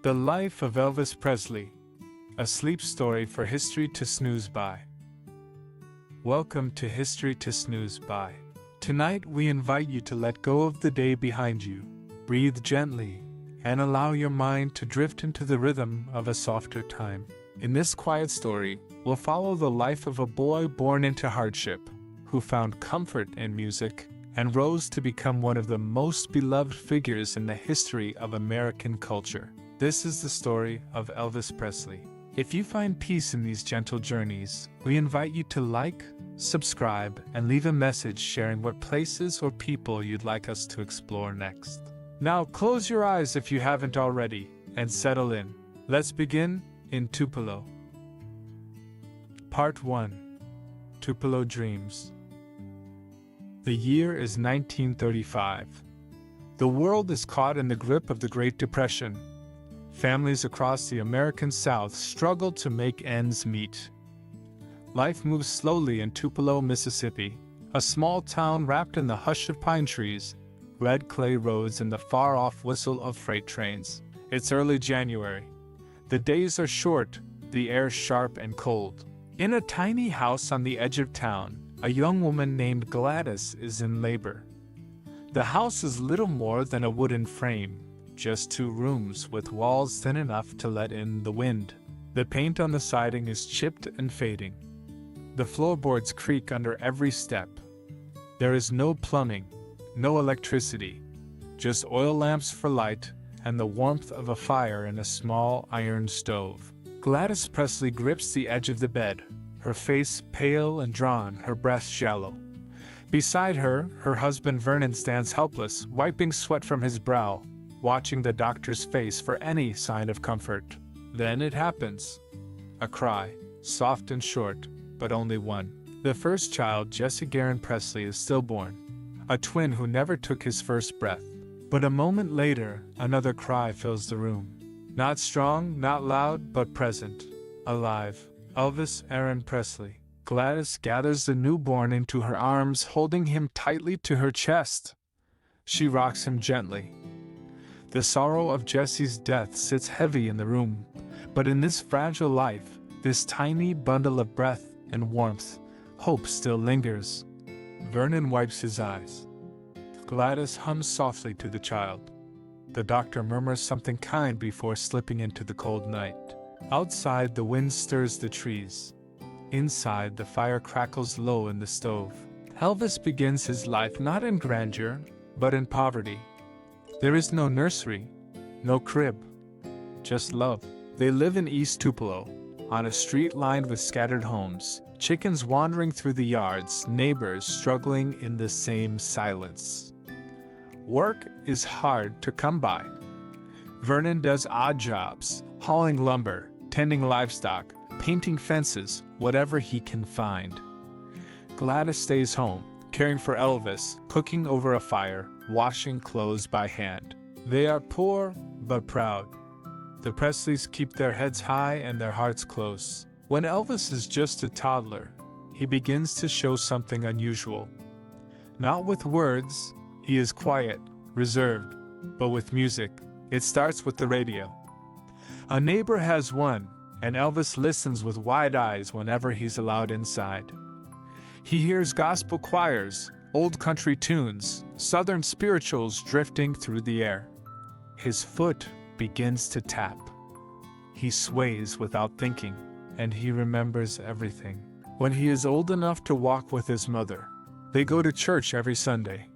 The Life of Elvis Presley, a sleep story for history to snooze by. Welcome to History to Snooze By. Tonight we invite you to let go of the day behind you, breathe gently, and allow your mind to drift into the rhythm of a softer time. In this quiet story, we'll follow the life of a boy born into hardship, who found comfort in music and rose to become one of the most beloved figures in the history of American culture. This is the story of Elvis Presley. If you find peace in these gentle journeys, we invite you to like, subscribe, and leave a message sharing what places or people you'd like us to explore next. Now close your eyes if you haven't already, and settle in. Let's begin in Tupelo. Part 1. Tupelo Dreams. The year is 1935. The world is caught in the grip of the Great Depression. Families across the American South struggle to make ends meet. Life moves slowly in Tupelo, Mississippi, a small town wrapped in the hush of pine trees, red clay roads, and the far-off whistle of freight trains. It's early January. The days are short, the air sharp and cold. In a tiny house on the edge of town, a young woman named Gladys is in labor. The house is little more than a wooden frame. Just 2 rooms with walls thin enough to let in the wind. The paint on the siding is chipped and fading. The floorboards creak under every step. There is no plumbing, no electricity, just oil lamps for light and the warmth of a fire in a small iron stove. Gladys Presley grips the edge of the bed, her face pale and drawn, her breath shallow. Beside her, her husband Vernon stands helpless, wiping sweat from his brow, watching the doctor's face for any sign of comfort. Then it happens. A cry, soft and short, but only one. The first child, Jesse Garin Presley, is stillborn, a twin who never took his first breath. But a moment later, another cry fills the room. Not strong, not loud, but present. Alive. Elvis Aaron Presley. Gladys gathers the newborn into her arms, holding him tightly to her chest. She rocks him gently. The sorrow of Jesse's death sits heavy in the room, but in this fragile life, this tiny bundle of breath and warmth, hope still lingers. Vernon wipes his eyes. Gladys hums softly to the child. The doctor murmurs something kind before slipping into the cold night. Outside, the wind stirs the trees. Inside, the fire crackles low in the stove. Elvis begins his life not in grandeur, but in poverty. There is no nursery, no crib, just love. They live in East Tupelo, on a street lined with scattered homes, chickens wandering through the yards, neighbors struggling in the same silence. Work is hard to come by. Vernon does odd jobs, hauling lumber, tending livestock, painting fences, whatever he can find. Gladys stays home, caring for Elvis, cooking over a fire, washing clothes by hand. They are poor, but proud. The Presleys keep their heads high and their hearts close. When Elvis is just a toddler, he begins to show something unusual. Not with words, he is quiet, reserved, but with music. It starts with the radio. A neighbor has one, and Elvis listens with wide eyes whenever he's allowed inside. He hears gospel choirs, old country tunes, southern spirituals drifting through the air. His foot begins to tap. He sways without thinking, and he remembers everything. When he is old enough to walk with his mother, they go to church every Sunday.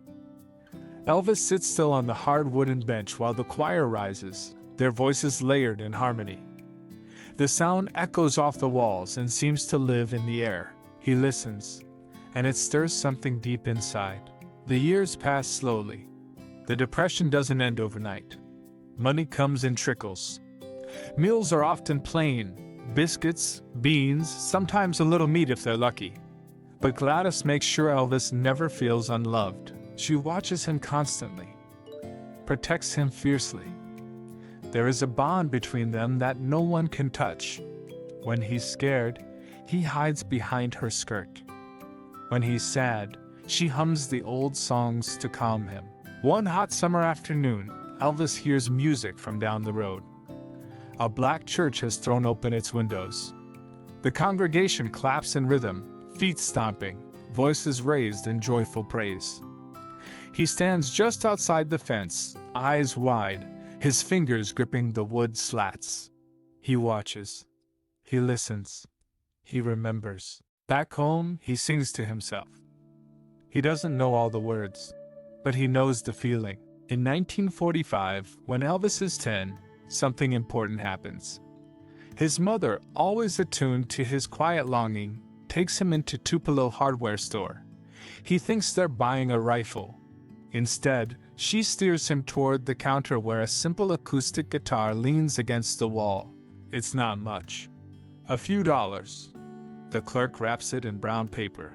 Elvis sits still on the hard wooden bench while the choir rises, their voices layered in harmony. The sound echoes off the walls and seems to live in the air. He listens, and it stirs something deep inside. The years pass slowly. The depression doesn't end overnight. Money comes in trickles. Meals are often plain, biscuits, beans, sometimes a little meat if they're lucky. But Gladys makes sure Elvis never feels unloved. She watches him constantly, protects him fiercely. There is a bond between them that no one can touch. When he's scared, he hides behind her skirt. When he's sad, she hums the old songs to calm him. One hot summer afternoon, Elvis hears music from down the road. A black church has thrown open its windows. The congregation claps in rhythm, feet stomping, voices raised in joyful praise. He stands just outside the fence, eyes wide, his fingers gripping the wood slats. He watches. He listens. He remembers. Back home, he sings to himself. He doesn't know all the words, but he knows the feeling. In 1945, when Elvis is 10, something important happens. His mother, always attuned to his quiet longing, takes him into Tupelo hardware store. He thinks they're buying a rifle. Instead, she steers him toward the counter where a simple acoustic guitar leans against the wall. It's not much. A few dollars. The clerk wraps it in brown paper.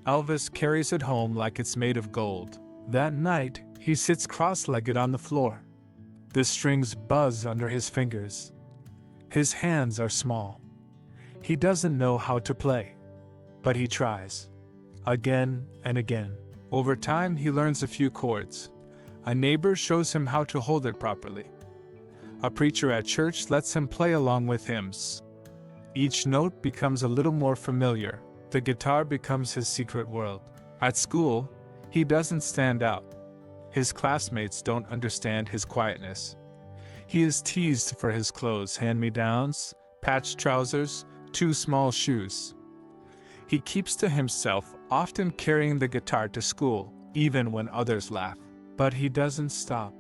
Elvis carries it home like it's made of gold. That night, he sits cross-legged on the floor. The strings buzz under his fingers. His hands are small. He doesn't know how to play, but he tries. Again and again. Over time, he learns a few chords. A neighbor shows him how to hold it properly. A preacher at church lets him play along with hymns. Each note becomes a little more familiar. The guitar becomes his secret world. At school, he doesn't stand out. His classmates don't understand his quietness. He is teased for his clothes, hand-me-downs, patched trousers, too small shoes. He keeps to himself, often carrying the guitar to school, even when others laugh. But he doesn't stop.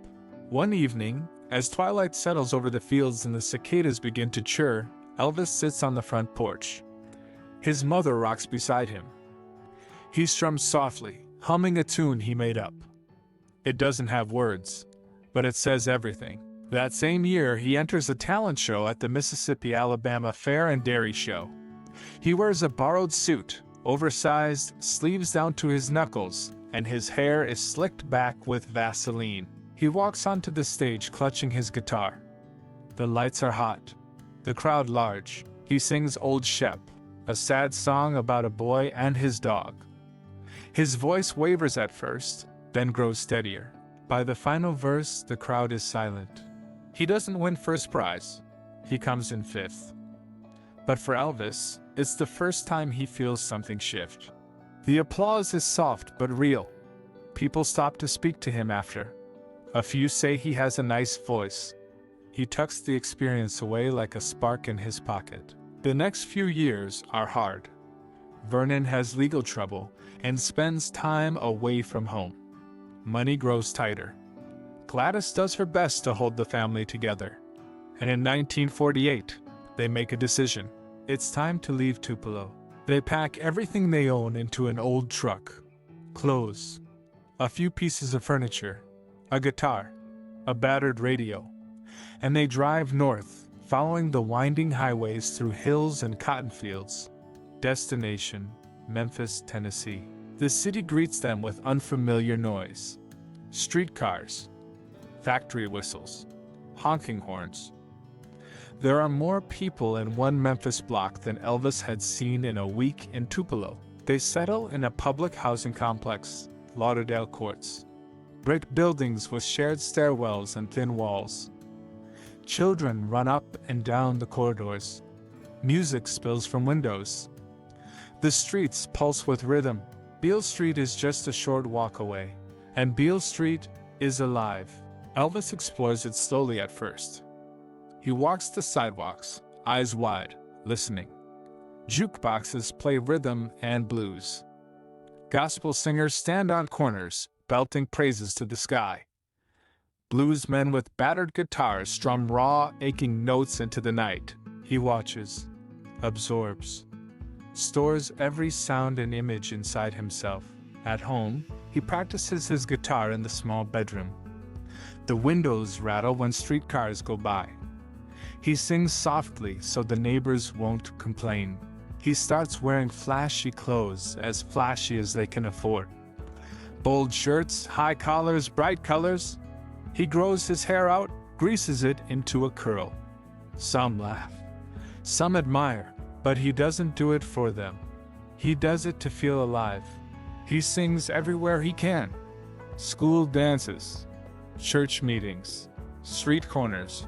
One evening, as twilight settles over the fields and the cicadas begin to chirr, Elvis sits on the front porch. His mother rocks beside him. He strums softly, humming a tune he made up. It doesn't have words, but it says everything. That same year, he enters a talent show at the Mississippi-Alabama Fair and Dairy Show. He wears a borrowed suit, oversized, sleeves down to his knuckles, and his hair is slicked back with Vaseline. He walks onto the stage clutching his guitar. The lights are hot, the crowd large. He sings Old Shep, a sad song about a boy and his dog. His voice wavers at first, then grows steadier. By the final verse, the crowd is silent. He doesn't win first prize. He comes in fifth. But for Elvis, it's the first time he feels something shift. The applause is soft but real. People stop to speak to him after. A few say he has a nice voice. He tucks the experience away like a spark in his pocket. The next few years are hard. Vernon has legal trouble and spends time away from home. Money grows tighter. Gladys does her best to hold the family together. And in 1948, they make a decision. It's time to leave Tupelo. They pack everything they own into an old truck. Clothes, a few pieces of furniture, a guitar, a battered radio. And they drive north, following the winding highways through hills and cotton fields. Destination, Memphis, Tennessee. The city greets them with unfamiliar noise. Streetcars, factory whistles, honking horns. There are more people in one Memphis block than Elvis had seen in a week in Tupelo. They settle in a public housing complex, Lauderdale Courts. Brick buildings with shared stairwells and thin walls. Children run up and down the corridors. Music spills from windows. The streets pulse with rhythm. Beale Street is just a short walk away. And Beale Street is alive. Elvis explores it slowly at first. He walks the sidewalks, eyes wide, listening. Jukeboxes play rhythm and blues. Gospel singers stand on corners, belting praises to the sky. Bluesmen with battered guitars strum raw, aching notes into the night. He watches, absorbs, stores every sound and image inside himself. At home, he practices his guitar in the small bedroom. The windows rattle when streetcars go by. He sings softly so the neighbors won't complain. He starts wearing flashy clothes, as flashy as they can afford. Bold shirts, high collars, bright colors. He grows his hair out, greases it into a curl. Some laugh. Some admire, but he doesn't do it for them. He does it to feel alive. He sings everywhere he can. School dances, church meetings, street corners.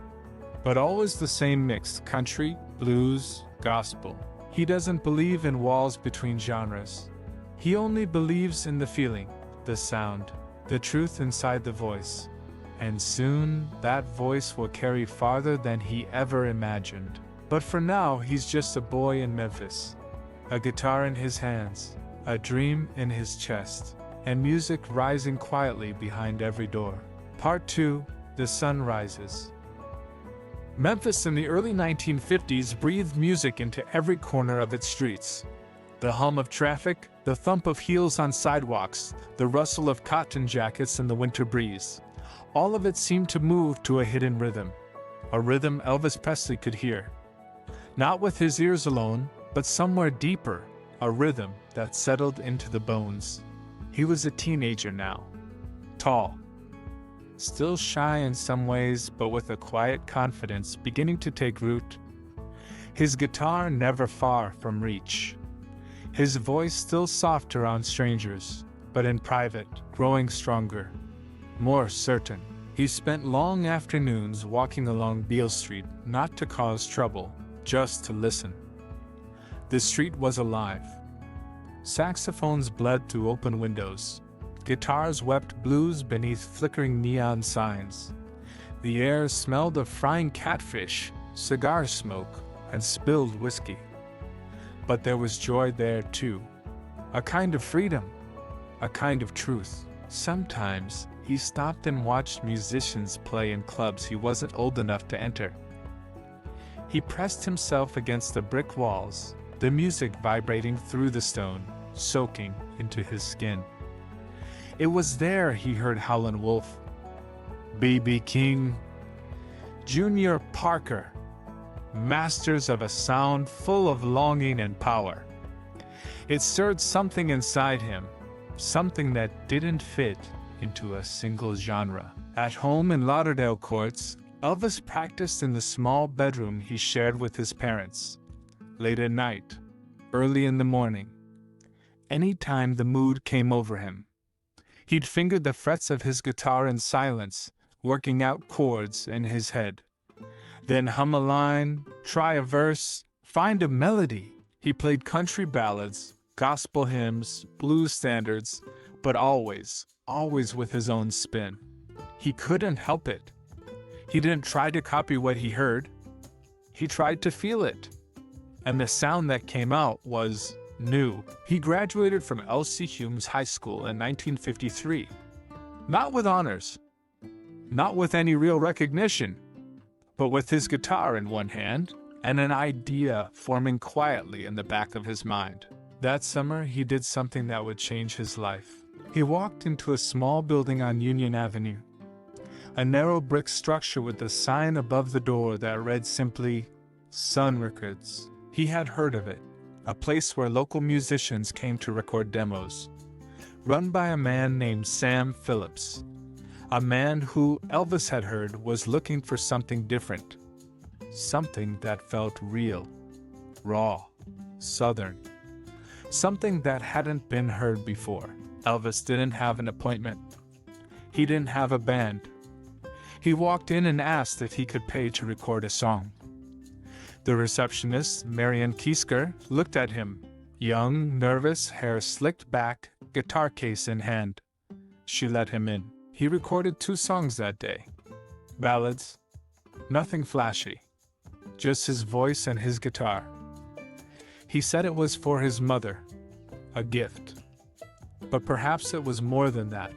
but always the same mix: country, blues, gospel. He doesn't believe in walls between genres. He only believes in the feeling, the sound, the truth inside the voice. And soon, that voice will carry farther than he ever imagined. But for now, he's just a boy in Memphis. A guitar in his hands, a dream in his chest, and music rising quietly behind every door. Part 2, The Sun Rises. Memphis in the early 1950s breathed music into every corner of its streets. The hum of traffic, the thump of heels on sidewalks, the rustle of cotton jackets in the winter breeze. All of it seemed to move to a hidden rhythm. A rhythm Elvis Presley could hear. Not with his ears alone, but somewhere deeper, a rhythm that settled into the bones. He was a teenager now. Tall. Still shy in some ways, but with a quiet confidence beginning to take root. His guitar never far from reach. His voice still soft around strangers, but in private, growing stronger, more certain. He spent long afternoons walking along Beale Street, not to cause trouble, just to listen. The street was alive. Saxophones bled through open windows. Guitars wept blues beneath flickering neon signs. The air smelled of frying catfish, cigar smoke, and spilled whiskey. But there was joy there too. A kind of freedom. A kind of truth. Sometimes he stopped and watched musicians play in clubs he wasn't old enough to enter. He pressed himself against the brick walls, the music vibrating through the stone, soaking into his skin. It was there he heard Howlin' Wolf, B.B. King, Junior Parker, masters of a sound full of longing and power. It stirred something inside him, something that didn't fit into a single genre. At home in Lauderdale Courts, Elvis practiced in the small bedroom he shared with his parents. Late at night, early in the morning, any time the mood came over him. He'd finger the frets of his guitar in silence, working out chords in his head. Then hum a line, try a verse, find a melody. He played country ballads, gospel hymns, blues standards, but always with his own spin. He couldn't help it. He didn't try to copy what he heard. He tried to feel it. And the sound that came out was new. He graduated from L.C. Humes High School in 1953. Not with honors. Not with any real recognition. But with his guitar in one hand and an idea forming quietly in the back of his mind. That summer, he did something that would change his life. He walked into a small building on Union Avenue. A narrow brick structure with a sign above the door that read simply, Sun Records. He had heard of it, a place where local musicians came to record demos. Run by a man named Sam Phillips. A man who, Elvis had heard, was looking for something different. Something that felt real, raw, southern. Something that hadn't been heard before. Elvis didn't have an appointment. He didn't have a band. He walked in and asked if he could pay to record a song. The receptionist, Marian Kiesker, looked at him, young, nervous, hair slicked back, guitar case in hand. She let him in. He recorded 2 songs that day. Ballads. Nothing flashy. Just his voice and his guitar. He said it was for his mother. A gift. But perhaps it was more than that.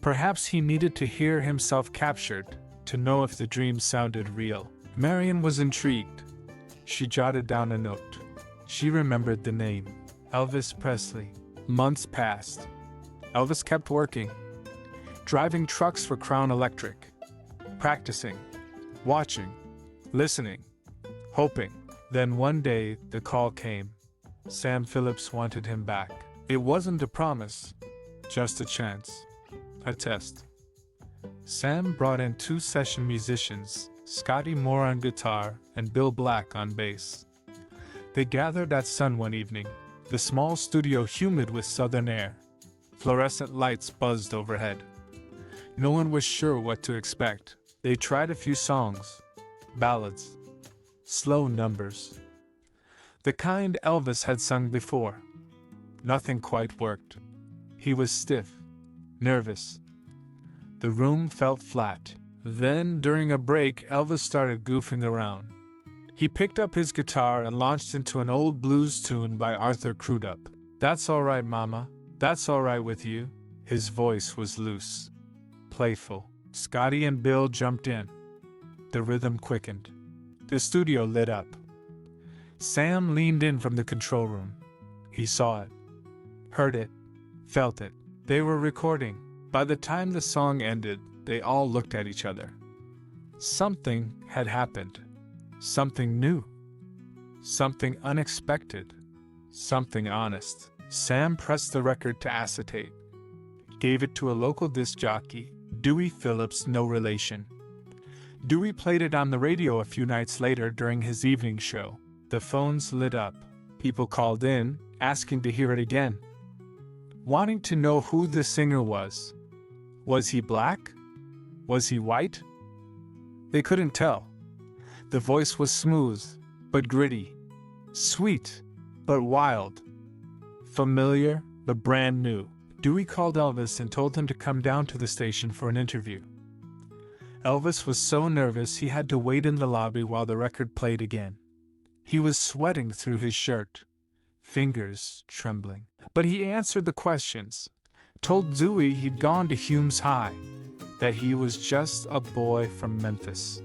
Perhaps he needed to hear himself captured, to know if the dream sounded real. Marian was intrigued. She jotted down a note. She remembered the name. Elvis Presley. Months passed. Elvis kept working. Driving trucks for Crown Electric. Practicing. Watching. Listening. Hoping. Then one day, the call came. Sam Phillips wanted him back. It wasn't a promise. Just a chance. A test. Sam brought in 2 session musicians, Scotty Moore on guitar and Bill Black on bass. They gathered at Sun one evening, the small studio humid with southern air. Fluorescent lights buzzed overhead. No one was sure what to expect. They tried a few songs. ballads, slow numbers. The kind Elvis had sung before. Nothing quite worked. He was stiff, nervous. The room felt flat. Then, during a break, Elvis started goofing around. He picked up his guitar and launched into an old blues tune by Arthur Crudup. "That's all right, Mama. That's all right with you." His voice was loose, playful. Scotty and Bill jumped in. The rhythm quickened. The studio lit up. Sam leaned in from the control room. He saw it, heard it, felt it. They were recording. By the time the song ended, they all looked at each other. Something had happened. Something new. Something unexpected. Something honest. Sam pressed the record to acetate. Gave it to a local disc jockey, Dewey Phillips, no relation. Dewey played it on the radio a few nights later during his evening show. The phones lit up. People called in, asking to hear it again, wanting to know who the singer was. Was he black? Was he white? They couldn't tell. The voice was smooth, but gritty. Sweet, but wild. Familiar, but brand new. Dewey called Elvis and told him to come down to the station for an interview. Elvis was so nervous he had to wait in the lobby while the record played again. He was sweating through his shirt, fingers trembling. But he answered the questions, told Dewey he'd gone to Hume's High, that he was just a boy from Memphis.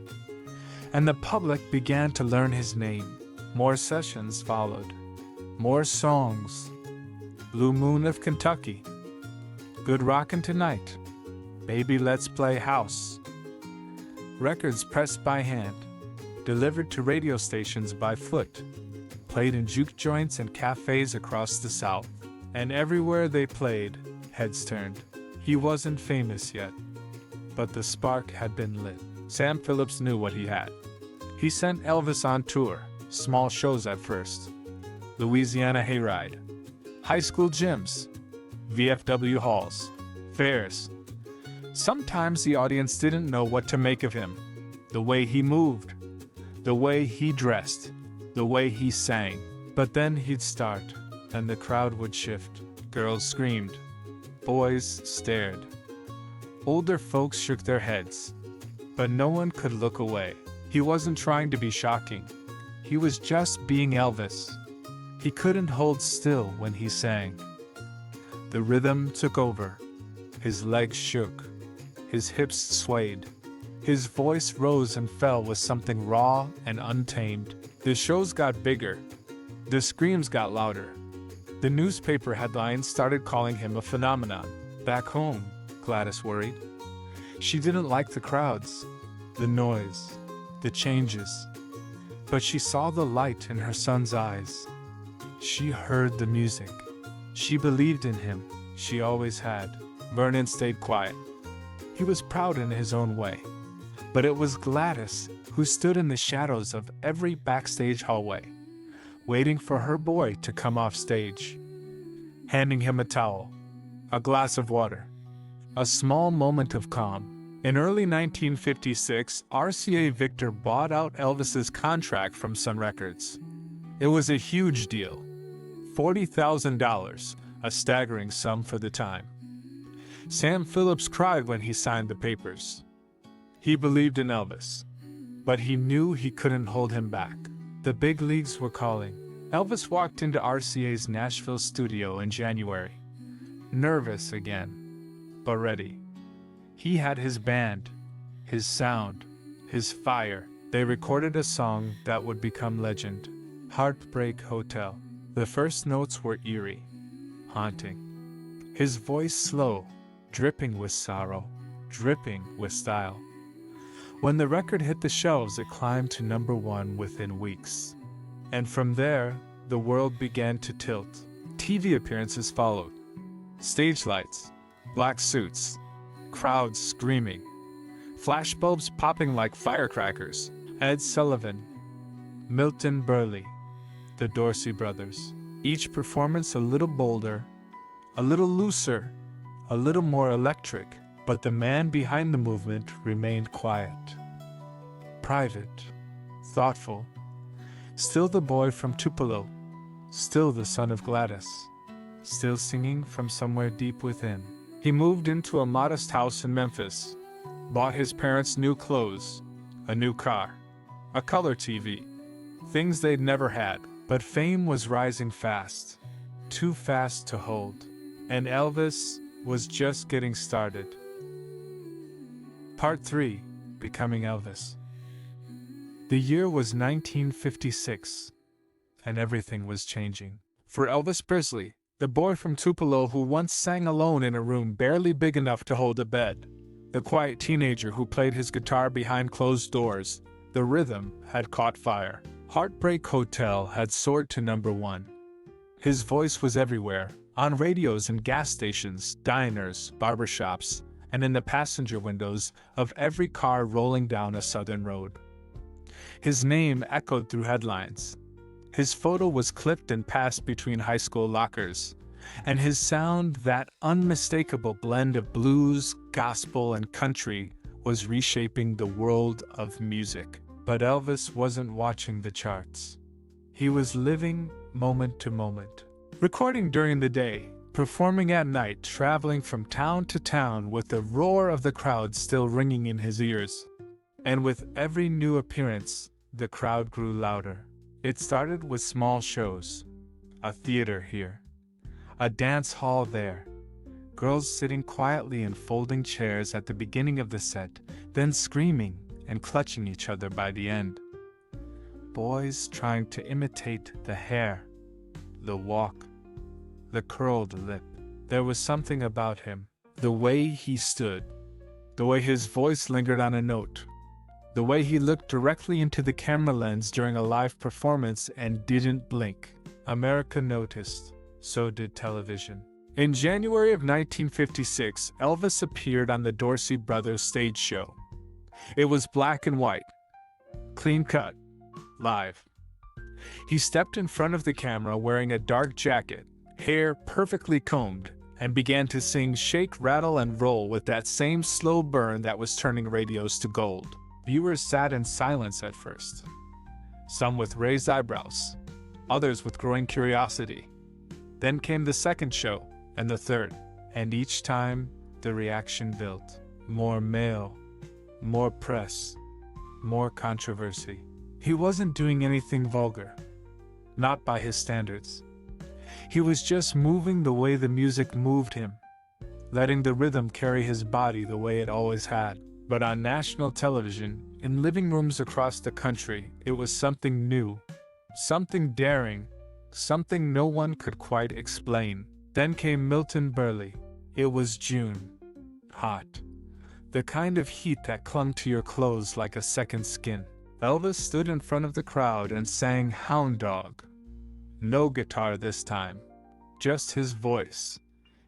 And the public began to learn his name. More sessions followed. More songs. Blue Moon of Kentucky. Good Rockin' Tonight. Baby Let's Play House. Records pressed by hand. Delivered to radio stations by foot. Played in juke joints and cafes across the South. And everywhere they played, heads turned. He wasn't famous yet, but the spark had been lit. Sam Phillips knew what he had. He sent Elvis on tour, small shows at first. Louisiana Hayride, high school gyms, VFW halls, fairs. Sometimes the audience didn't know what to make of him. The way he moved, the way he dressed, the way he sang. But then he'd start, and the crowd would shift. Girls screamed. Boys stared. Older folks shook their heads. But no one could look away. He wasn't trying to be shocking. He was just being Elvis. He couldn't hold still when he sang. The rhythm took over. His legs shook. His hips swayed. His voice rose and fell with something raw and untamed. The shows got bigger. The screams got louder. The newspaper headlines started calling him a phenomenon. Back home, Gladys worried. She didn't like the crowds, the noise, the changes. But she saw the light in her son's eyes. She heard the music. She believed in him. She always had. Vernon stayed quiet. He was proud in his own way. But it was Gladys who stood in the shadows of every backstage hallway, waiting for her boy to come off stage, handing him a towel, a glass of water, a small moment of calm. In early 1956, RCA Victor bought out Elvis's contract from Sun Records. It was a huge deal. $40,000, a staggering sum for the time. Sam Phillips cried when he signed the papers. He believed in Elvis, but he knew he couldn't hold him back. The big leagues were calling. Elvis walked into RCA's Nashville studio in January. Nervous again, but ready. He had his band, his sound, his fire. They recorded a song that would become legend, Heartbreak Hotel. The first notes were eerie, haunting. His voice slow, dripping with sorrow, dripping with style. When the record hit the shelves, it climbed to #1 within weeks. And from there, the world began to tilt. TV appearances followed. Stage lights, black suits, crowds screaming, flashbulbs popping like firecrackers. Ed Sullivan, Milton Berle, the Dorsey brothers. Each performance a little bolder, a little looser, a little more electric. But the man behind the movement remained quiet, private. thoughtful. Still the boy from Tupelo, still the son of Gladys, still singing from somewhere deep within. He moved into a modest house in Memphis, bought his parents new clothes, a new car, a color TV, things they'd never had. But fame was rising fast, too fast to hold, and Elvis was just getting started. Part 3: Becoming Elvis. The year was 1956, and everything was changing. For Elvis Presley, the boy from Tupelo who once sang alone in a room barely big enough to hold a bed, the quiet teenager who played his guitar behind closed doors, the rhythm had caught fire. Heartbreak Hotel had soared to #1. His voice was everywhere, on radios and gas stations, diners, barbershops, and in the passenger windows of every car rolling down a southern road. His name echoed through headlines. His photo was clipped and passed between high school lockers, and his sound, that unmistakable blend of blues, gospel, and country, was reshaping the world of music. But Elvis wasn't watching the charts. He was living moment to moment, recording during the day, performing at night, traveling from town to town with the roar of the crowd still ringing in his ears. And with every new appearance, the crowd grew louder. It started with small shows, a theater here, a dance hall there, girls sitting quietly in folding chairs at the beginning of the set, then screaming and clutching each other by the end. Boys trying to imitate the hair, the walk, the curled lip. There was something about him, the way he stood, the way his voice lingered on a note, the way he looked directly into the camera lens during a live performance and didn't blink. America noticed, so did television. In January of 1956, Elvis appeared on the Dorsey Brothers stage show. It was black and white, clean cut, live. He stepped in front of the camera wearing a dark jacket, hair perfectly combed, and began to sing Shake, Rattle, and Roll with that same slow burn that was turning radios to gold. Viewers sat in silence at first, some with raised eyebrows, others with growing curiosity. Then came the second show, and the third, and each time the reaction built. More mail, more press, more controversy. He wasn't doing anything vulgar, not by his standards. He was just moving the way the music moved him, letting the rhythm carry his body the way it always had. But on national television, in living rooms across the country, it was something new, something daring, something no one could quite explain. Then came Milton Berle. It was June, hot. The kind of heat that clung to your clothes like a second skin. Elvis stood in front of the crowd and sang Hound Dog. No guitar this time, just his voice,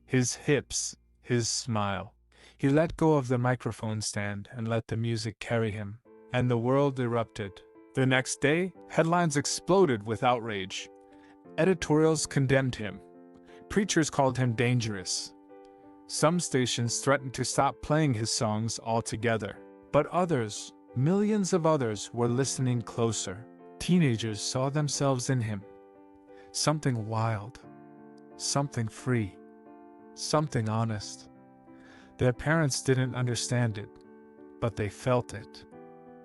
his hips, his smile. He let go of the microphone stand and let the music carry him, and the world erupted. The next day, headlines exploded with outrage. Editorials condemned him. Preachers called him dangerous. Some stations threatened to stop playing his songs altogether. But others, millions of others, were listening closer. Teenagers saw themselves in him. Something wild, something free, something honest. Their parents didn't understand it, but they felt it,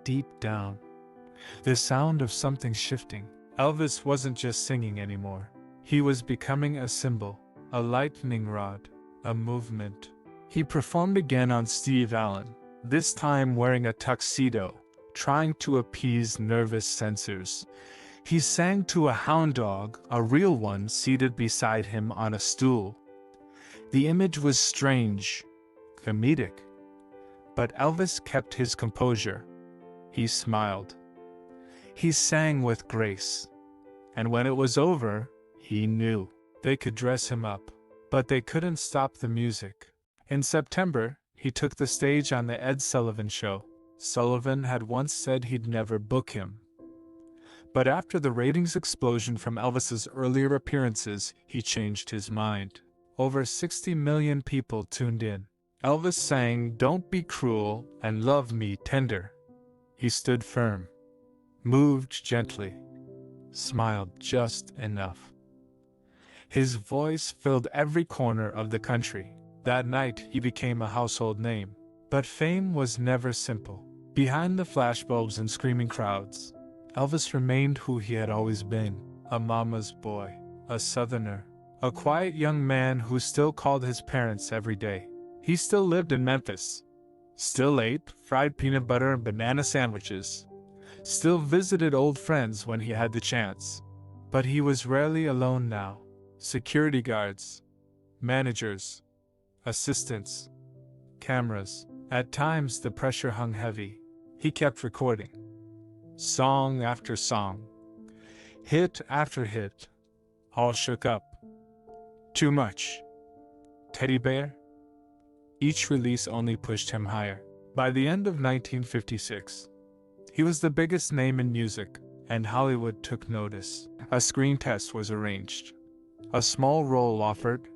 deep down. The sound of something shifting. Elvis wasn't just singing anymore. He was becoming a symbol, a lightning rod, a movement. He performed again on Steve Allen, this time wearing a tuxedo, trying to appease nervous censors. He sang to a hound dog, a real one, seated beside him on a stool. The image was strange, comedic, but Elvis kept his composure. He smiled. He sang with grace. And when it was over, he knew. They could dress him up, but they couldn't stop the music. In September, he took the stage on The Ed Sullivan Show. Sullivan had once said he'd never book him. But after the ratings explosion from Elvis's earlier appearances, he changed his mind. Over 60 million people tuned in. Elvis sang Don't Be Cruel and Love Me Tender. He stood firm. moved gently, smiled just enough. His voice filled every corner of the country. That night he became a household name. But fame was never simple. Behind the flashbulbs and screaming crowds, Elvis remained who he had always been, a mama's boy, a southerner, a quiet young man who still called his parents every day. He still lived in Memphis, still ate fried peanut butter and banana sandwiches, still visited old friends when he had the chance. But he was rarely alone now. Security guards, managers, assistants, cameras. At times the pressure hung heavy. He kept recording. Song after song. Hit after hit. All shook up. Too much. Teddy Bear? Each release only pushed him higher. By the end of 1956, he was the biggest name in music, and Hollywood took notice. A screen test was arranged. A small role offered,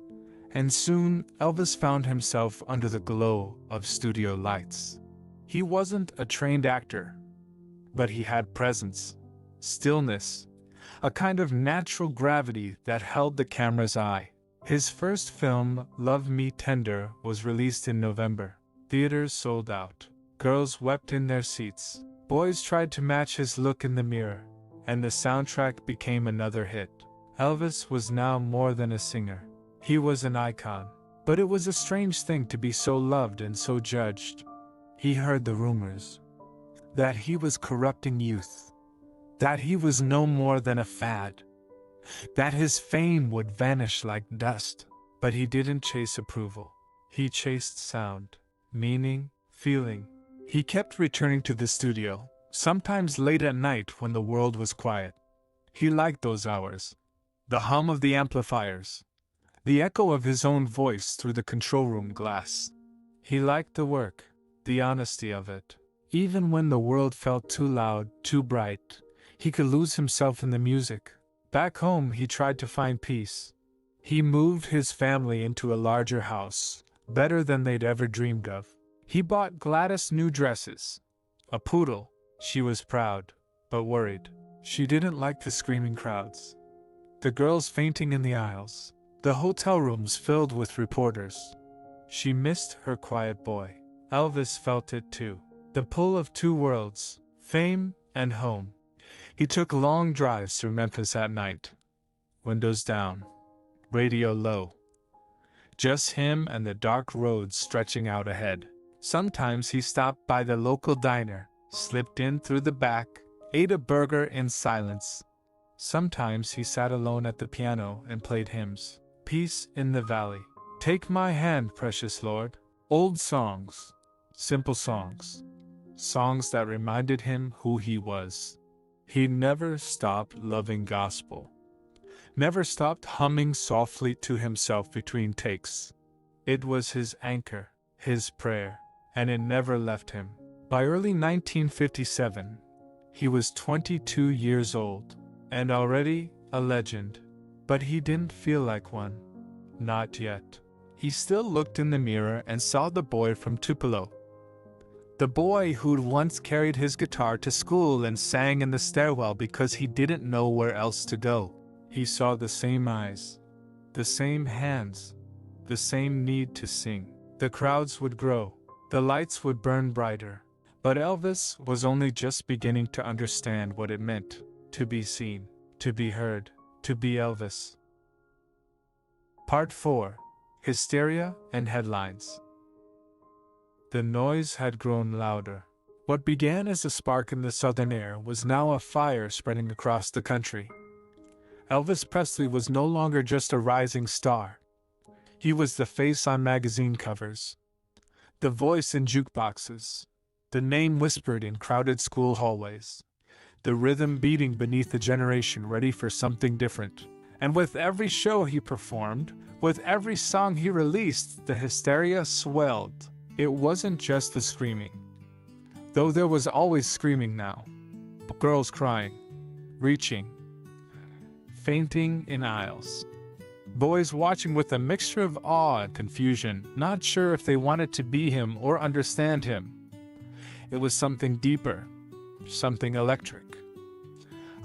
and soon Elvis found himself under the glow of studio lights. He wasn't a trained actor, but he had presence, stillness, a kind of natural gravity that held the camera's eye. His first film, Love Me Tender, was released in November. Theaters sold out. Girls wept in their seats. Boys tried to match his look in the mirror, and the soundtrack became another hit. Elvis was now more than a singer. He was an icon. But it was a strange thing to be so loved and so judged. He heard the rumors that he was corrupting youth, that he was no more than a fad, that his fame would vanish like dust. But he didn't chase approval. He chased sound, meaning, feeling. He kept returning to the studio, sometimes late at night when the world was quiet. He liked those hours. The hum of the amplifiers, the echo of his own voice through the control room glass. He liked the work, the honesty of it. Even when the world felt too loud, too bright, he could lose himself in the music. Back home, he tried to find peace. He moved his family into a larger house, better than they'd ever dreamed of. He bought Gladys new dresses. A poodle. She was proud, but worried. She didn't like the screaming crowds, the girls fainting in the aisles, the hotel rooms filled with reporters. She missed her quiet boy. Elvis felt it too. The pull of two worlds, fame and home. He took long drives through Memphis at night. Windows down, radio low. Just him and the dark roads stretching out ahead. Sometimes he stopped by the local diner, slipped in through the back, ate a burger in silence. Sometimes he sat alone at the piano and played hymns. Peace in the Valley. Take my hand, precious Lord. Old songs. Simple songs. Songs that reminded him who he was. He never stopped loving gospel. Never stopped humming softly to himself between takes. It was his anchor, his prayer, and it never left him. By early 1957, he was 22 years old, and already a legend. But he didn't feel like one. Not yet. He still looked in the mirror and saw the boy from Tupelo. The boy who'd once carried his guitar to school and sang in the stairwell because he didn't know where else to go. He saw the same eyes, the same hands, the same need to sing. The crowds would grow, the lights would burn brighter. But Elvis was only just beginning to understand what it meant to be seen, to be heard, to be Elvis. Part 4. Hysteria and Headlines. The noise had grown louder. What began as a spark in the southern air was now a fire spreading across the country. Elvis Presley was no longer just a rising star. He was the face on magazine covers, the voice in jukeboxes, the name whispered in crowded school hallways, the rhythm beating beneath a generation ready for something different. And with every show he performed, with every song he released, the hysteria swelled. It wasn't just the screaming, though there was always screaming now. Girls crying, reaching, fainting in aisles. Boys watching with a mixture of awe and confusion, not sure if they wanted to be him or understand him. It was something deeper, something electric.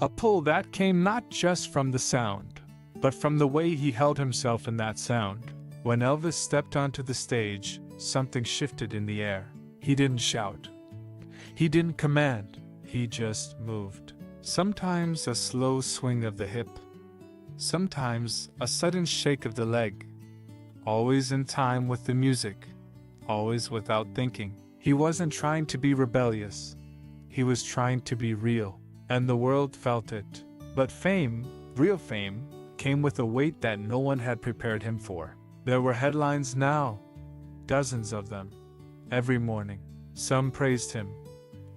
A pull that came not just from the sound, but from the way he held himself in that sound. When Elvis stepped onto the stage, something shifted in the air. He didn't shout. He didn't command. He just moved. Sometimes a slow swing of the hip. Sometimes a sudden shake of the leg. Always in time with the music. Always without thinking. He wasn't trying to be rebellious. He was trying to be real. And the world felt it. But fame, real fame, came with a weight that no one had prepared him for. There were headlines now, dozens of them, every morning. Some praised him,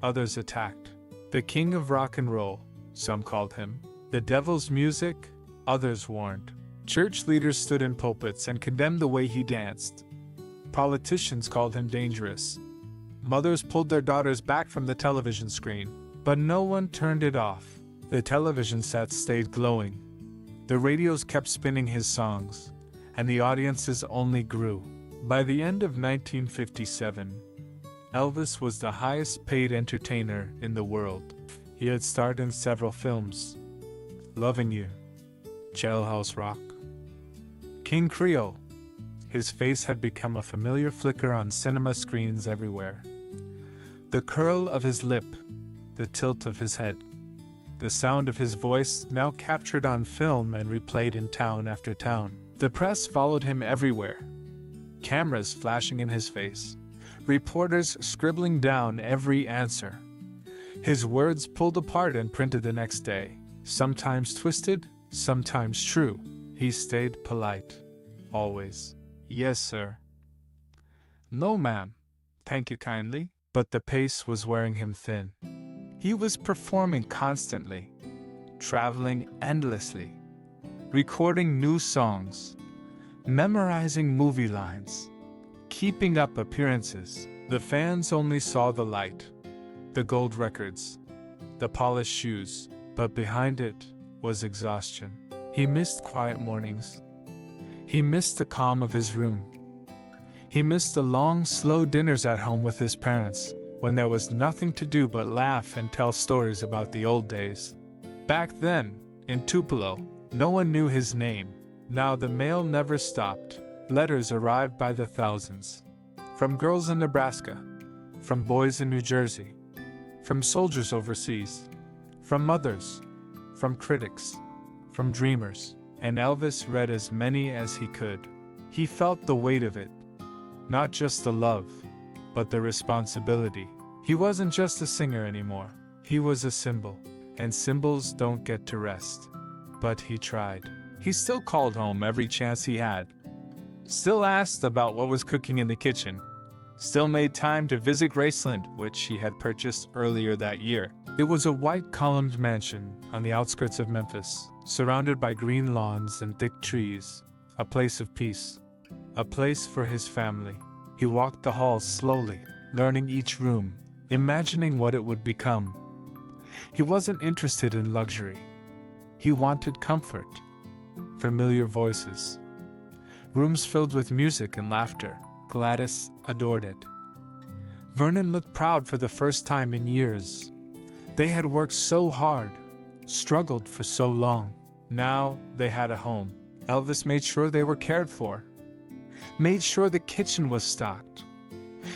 others attacked. The king of rock and roll, some called him. The devil's music, others warned. Church leaders stood in pulpits and condemned the way he danced. Politicians called him dangerous. Mothers pulled their daughters back from the television screen, but no one turned it off. The television sets stayed glowing. The radios kept spinning his songs, and the audiences only grew. By the end of 1957, Elvis was the highest paid entertainer in the world. He had starred in several films: Loving You, Jailhouse Rock, King Creole. His face had become a familiar flicker on cinema screens everywhere. The curl of his lip, the tilt of his head, the sound of his voice now captured on film and replayed in town after town. The press followed him everywhere, cameras flashing in his face, reporters scribbling down every answer. His words pulled apart and printed the next day, sometimes twisted, sometimes true. He stayed polite, always. Yes, sir. No, ma'am. Thank you kindly. But the pace was wearing him thin. He was performing constantly, traveling endlessly, recording new songs, memorizing movie lines, keeping up appearances. The fans only saw the light, the gold records, the polished shoes, but behind it was exhaustion. He missed quiet mornings. He missed the calm of his room. He missed the long, slow dinners at home with his parents, when there was nothing to do but laugh and tell stories about the old days. Back then, in Tupelo, no one knew his name. Now the mail never stopped. Letters arrived by the thousands. From girls in Nebraska, from boys in New Jersey, from soldiers overseas, from mothers, from critics, from dreamers. And Elvis read as many as he could. He felt the weight of it. Not just the love, but the responsibility. He wasn't just a singer anymore. He was a symbol, and symbols don't get to rest. But he tried. He still called home every chance he had. Still asked about what was cooking in the kitchen. Still made time to visit Graceland, which he had purchased earlier that year. It was a white-columned mansion on the outskirts of Memphis, surrounded by green lawns and thick trees. A place of peace. A place for his family. He walked the halls slowly, learning each room, imagining what it would become. He wasn't interested in luxury. He wanted comfort. Familiar voices. Rooms filled with music and laughter. Gladys adored it. Vernon looked proud for the first time in years. They had worked so hard, struggled for so long. Now they had a home. Elvis made sure they were cared for. Made sure the kitchen was stocked.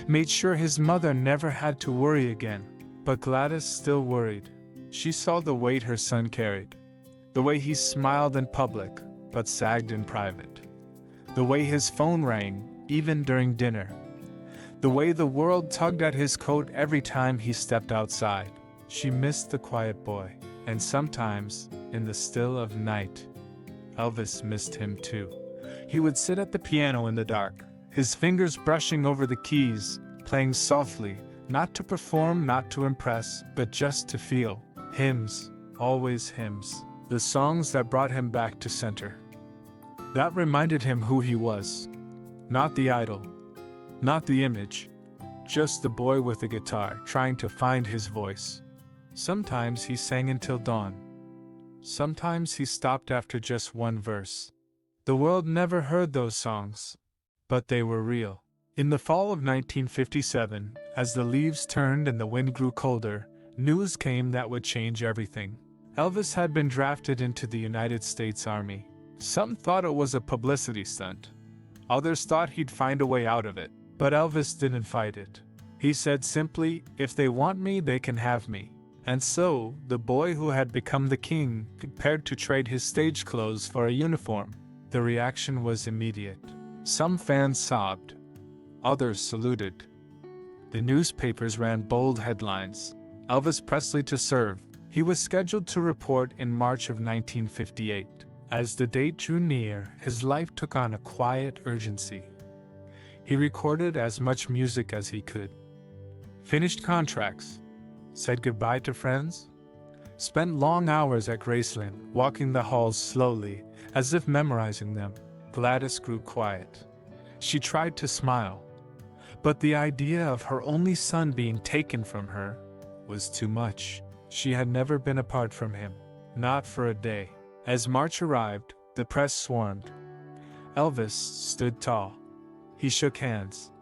Made sure his mother never had to worry again. But Gladys still worried. She saw the weight her son carried. The way he smiled in public, but sagged in private. The way his phone rang, even during dinner. The way the world tugged at his coat every time he stepped outside. She missed the quiet boy. And sometimes, in the still of night, Elvis missed him too. He would sit at the piano in the dark, his fingers brushing over the keys, playing softly, not to perform, not to impress, but just to feel. Hymns, always hymns. The songs that brought him back to center. That reminded him who he was. Not the idol, not the image, just the boy with a guitar trying to find his voice. Sometimes he sang until dawn. Sometimes he stopped after just one verse. The world never heard those songs, but they were real. In the fall of 1957, as the leaves turned and the wind grew colder, news came that would change everything. Elvis had been drafted into the United States Army. Some thought it was a publicity stunt. Others thought he'd find a way out of it. But Elvis didn't fight it. He said simply, "If they want me, they can have me." And so, the boy who had become the king prepared to trade his stage clothes for a uniform. The reaction was immediate. Some fans sobbed. Others saluted. The newspapers ran bold headlines. Elvis Presley to serve. He was scheduled to report in March of 1958. As the date drew near, his life took on a quiet urgency. He recorded as much music as he could. Finished contracts. Said goodbye to friends. Spent long hours at Graceland, walking the halls slowly, as if memorizing them. Gladys grew quiet. She tried to smile. But the idea of her only son being taken from her was too much. She had never been apart from him. Not for a day. As March arrived, the press swarmed. Elvis stood tall. He shook hands,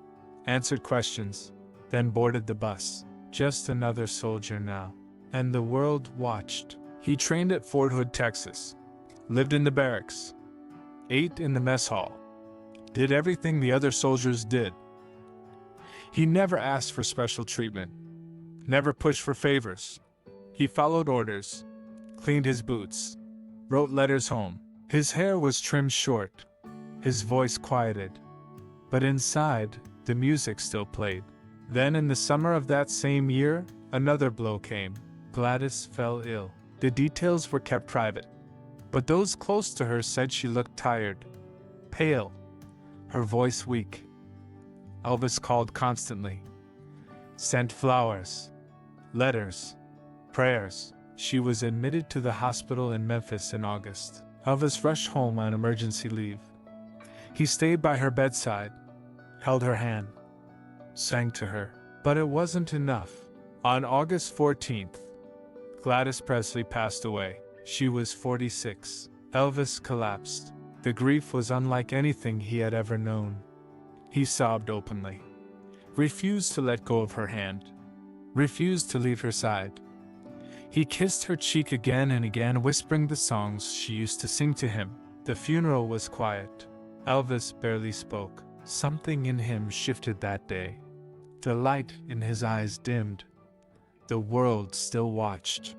answered questions, then boarded the bus. Just another soldier now. And the world watched. He trained at Fort Hood, Texas. Lived in the barracks. Ate in the mess hall. Did everything the other soldiers did. He never asked for special treatment. Never pushed for favors. He followed orders. Cleaned his boots. Wrote letters home. His hair was trimmed short. His voice quieted. But inside, the music still played. Then in the summer of that same year, another blow came. Gladys fell ill. The details were kept private. But those close to her said she looked tired, pale, her voice weak. Elvis called constantly. Sent flowers, letters, prayers. She was admitted to the hospital in Memphis in August. Elvis rushed home on emergency leave. He stayed by her bedside, held her hand, sang to her. But it wasn't enough. On August 14th, Gladys Presley passed away. She was 46. Elvis collapsed. The grief was unlike anything he had ever known. He sobbed openly. Refused to let go of her hand. Refused to leave her side. He kissed her cheek again and again, whispering the songs she used to sing to him. The funeral was quiet. Elvis barely spoke. Something in him shifted that day. The light in his eyes dimmed. The world still watched.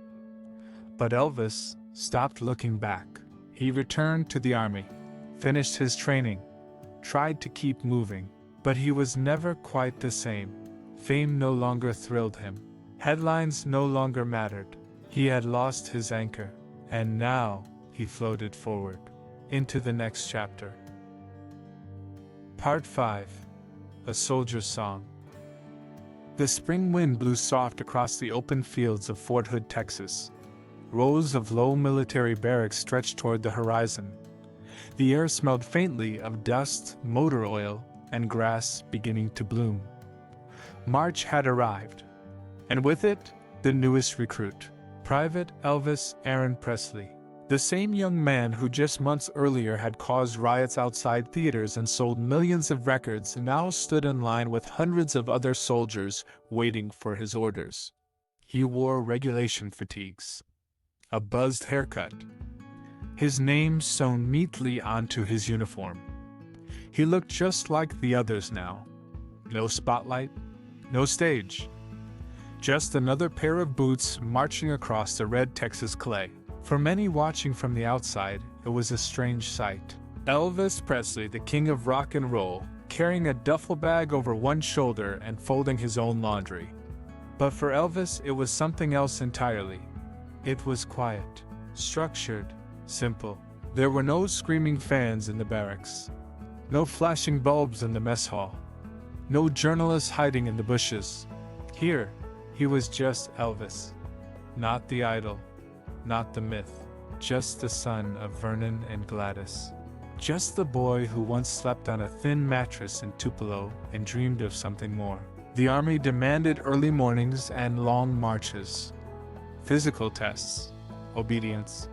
But Elvis stopped looking back. He returned to the army, finished his training, tried to keep moving, but he was never quite the same. Fame no longer thrilled him. Headlines no longer mattered. He had lost his anchor, and now he floated forward into the next chapter. Part 5. A Soldier's Song. The spring wind blew soft across the open fields of Fort Hood, Texas. Rows of low military barracks stretched toward the horizon. The air smelled faintly of dust, motor oil, and grass beginning to bloom. March had arrived, and with it, the newest recruit, Private Elvis Aaron Presley. The same young man who just months earlier had caused riots outside theaters and sold millions of records now stood in line with hundreds of other soldiers waiting for his orders. He wore regulation fatigues, a buzzed haircut, his name sewn neatly onto his uniform. He looked just like the others now. No spotlight, no stage. Just another pair of boots marching across the red Texas clay. For many watching from the outside, it was a strange sight. Elvis Presley, the king of rock and roll, carrying a duffel bag over one shoulder and folding his own laundry. But for Elvis, it was something else entirely. It was quiet, structured, simple. There were no screaming fans in the barracks, no flashing bulbs in the mess hall, no journalists hiding in the bushes. Here, he was just Elvis, not the idol, not the myth, just the son of Vernon and Gladys. Just the boy who once slept on a thin mattress in Tupelo and dreamed of something more. The army demanded early mornings and long marches, physical tests, obedience,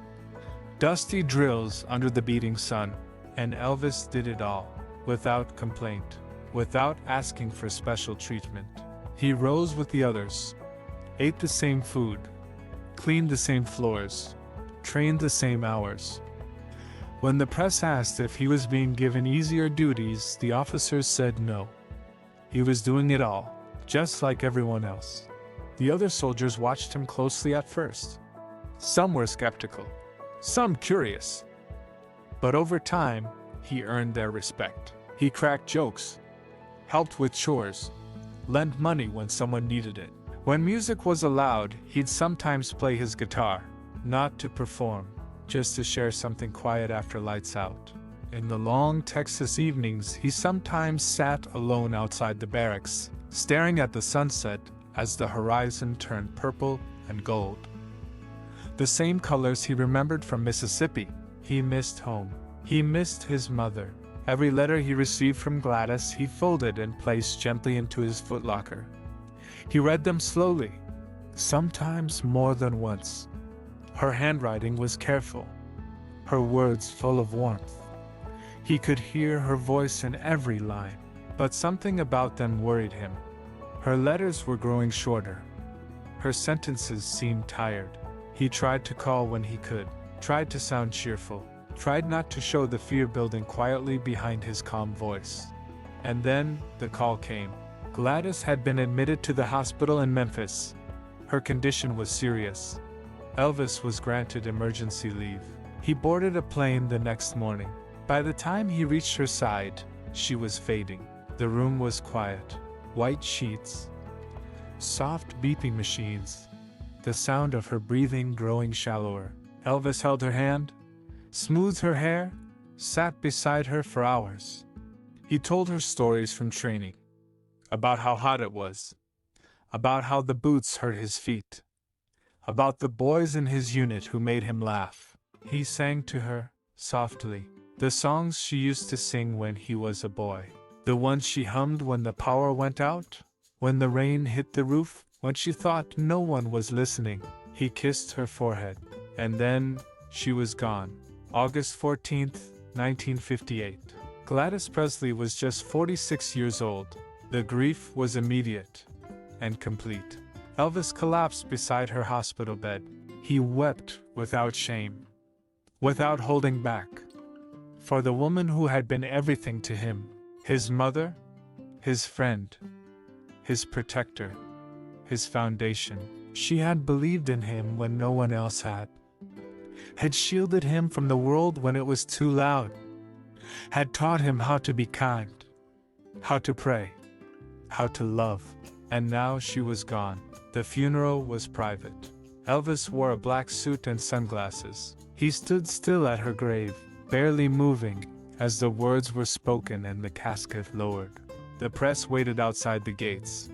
dusty drills under the beating sun, and Elvis did it all, without complaint, without asking for special treatment. He rose with the others, ate the same food, cleaned the same floors, trained the same hours. When the press asked if he was being given easier duties, the officers said no. He was doing it all, just like everyone else. The other soldiers watched him closely at first. Some were skeptical, some curious. But over time, he earned their respect. He cracked jokes, helped with chores, lent money when someone needed it. When music was allowed, he'd sometimes play his guitar, not to perform, just to share something quiet after lights out. In the long Texas evenings, he sometimes sat alone outside the barracks, staring at the sunset as the horizon turned purple and gold. The same colors he remembered from Mississippi. He missed home. He missed his mother. Every letter he received from Gladys he folded and placed gently into his footlocker. He read them slowly, sometimes more than once. Her handwriting was careful, her words full of warmth. He could hear her voice in every line, but something about them worried him. Her letters were growing shorter. Her sentences seemed tired. He tried to call when he could, tried to sound cheerful, tried not to show the fear building quietly behind his calm voice. And then, the call came. Gladys had been admitted to the hospital in Memphis. Her condition was serious. Elvis was granted emergency leave. He boarded a plane the next morning. By the time he reached her side, she was fading. The room was quiet. White sheets, soft beeping machines, the sound of her breathing growing shallower. Elvis held her hand, smoothed her hair, sat beside her for hours. He told her stories from training, about how hot it was, about how the boots hurt his feet, about the boys in his unit who made him laugh. He sang to her, softly, the songs she used to sing when he was a boy. The ones she hummed when the power went out, when the rain hit the roof, when she thought no one was listening. He kissed her forehead, and then she was gone. August 14th, 1958. Gladys Presley was just 46 years old. The grief was immediate and complete. Elvis collapsed beside her hospital bed. He wept without shame, without holding back, for the woman who had been everything to him. His mother, his friend, his protector, his foundation. She had believed in him when no one else had shielded him from the world when it was too loud, had taught him how to be kind, how to pray, how to love. And now she was gone. The funeral was private. Elvis wore a black suit and sunglasses. He stood still at her grave, barely moving, as the words were spoken and the casket lowered. The press waited outside the gates,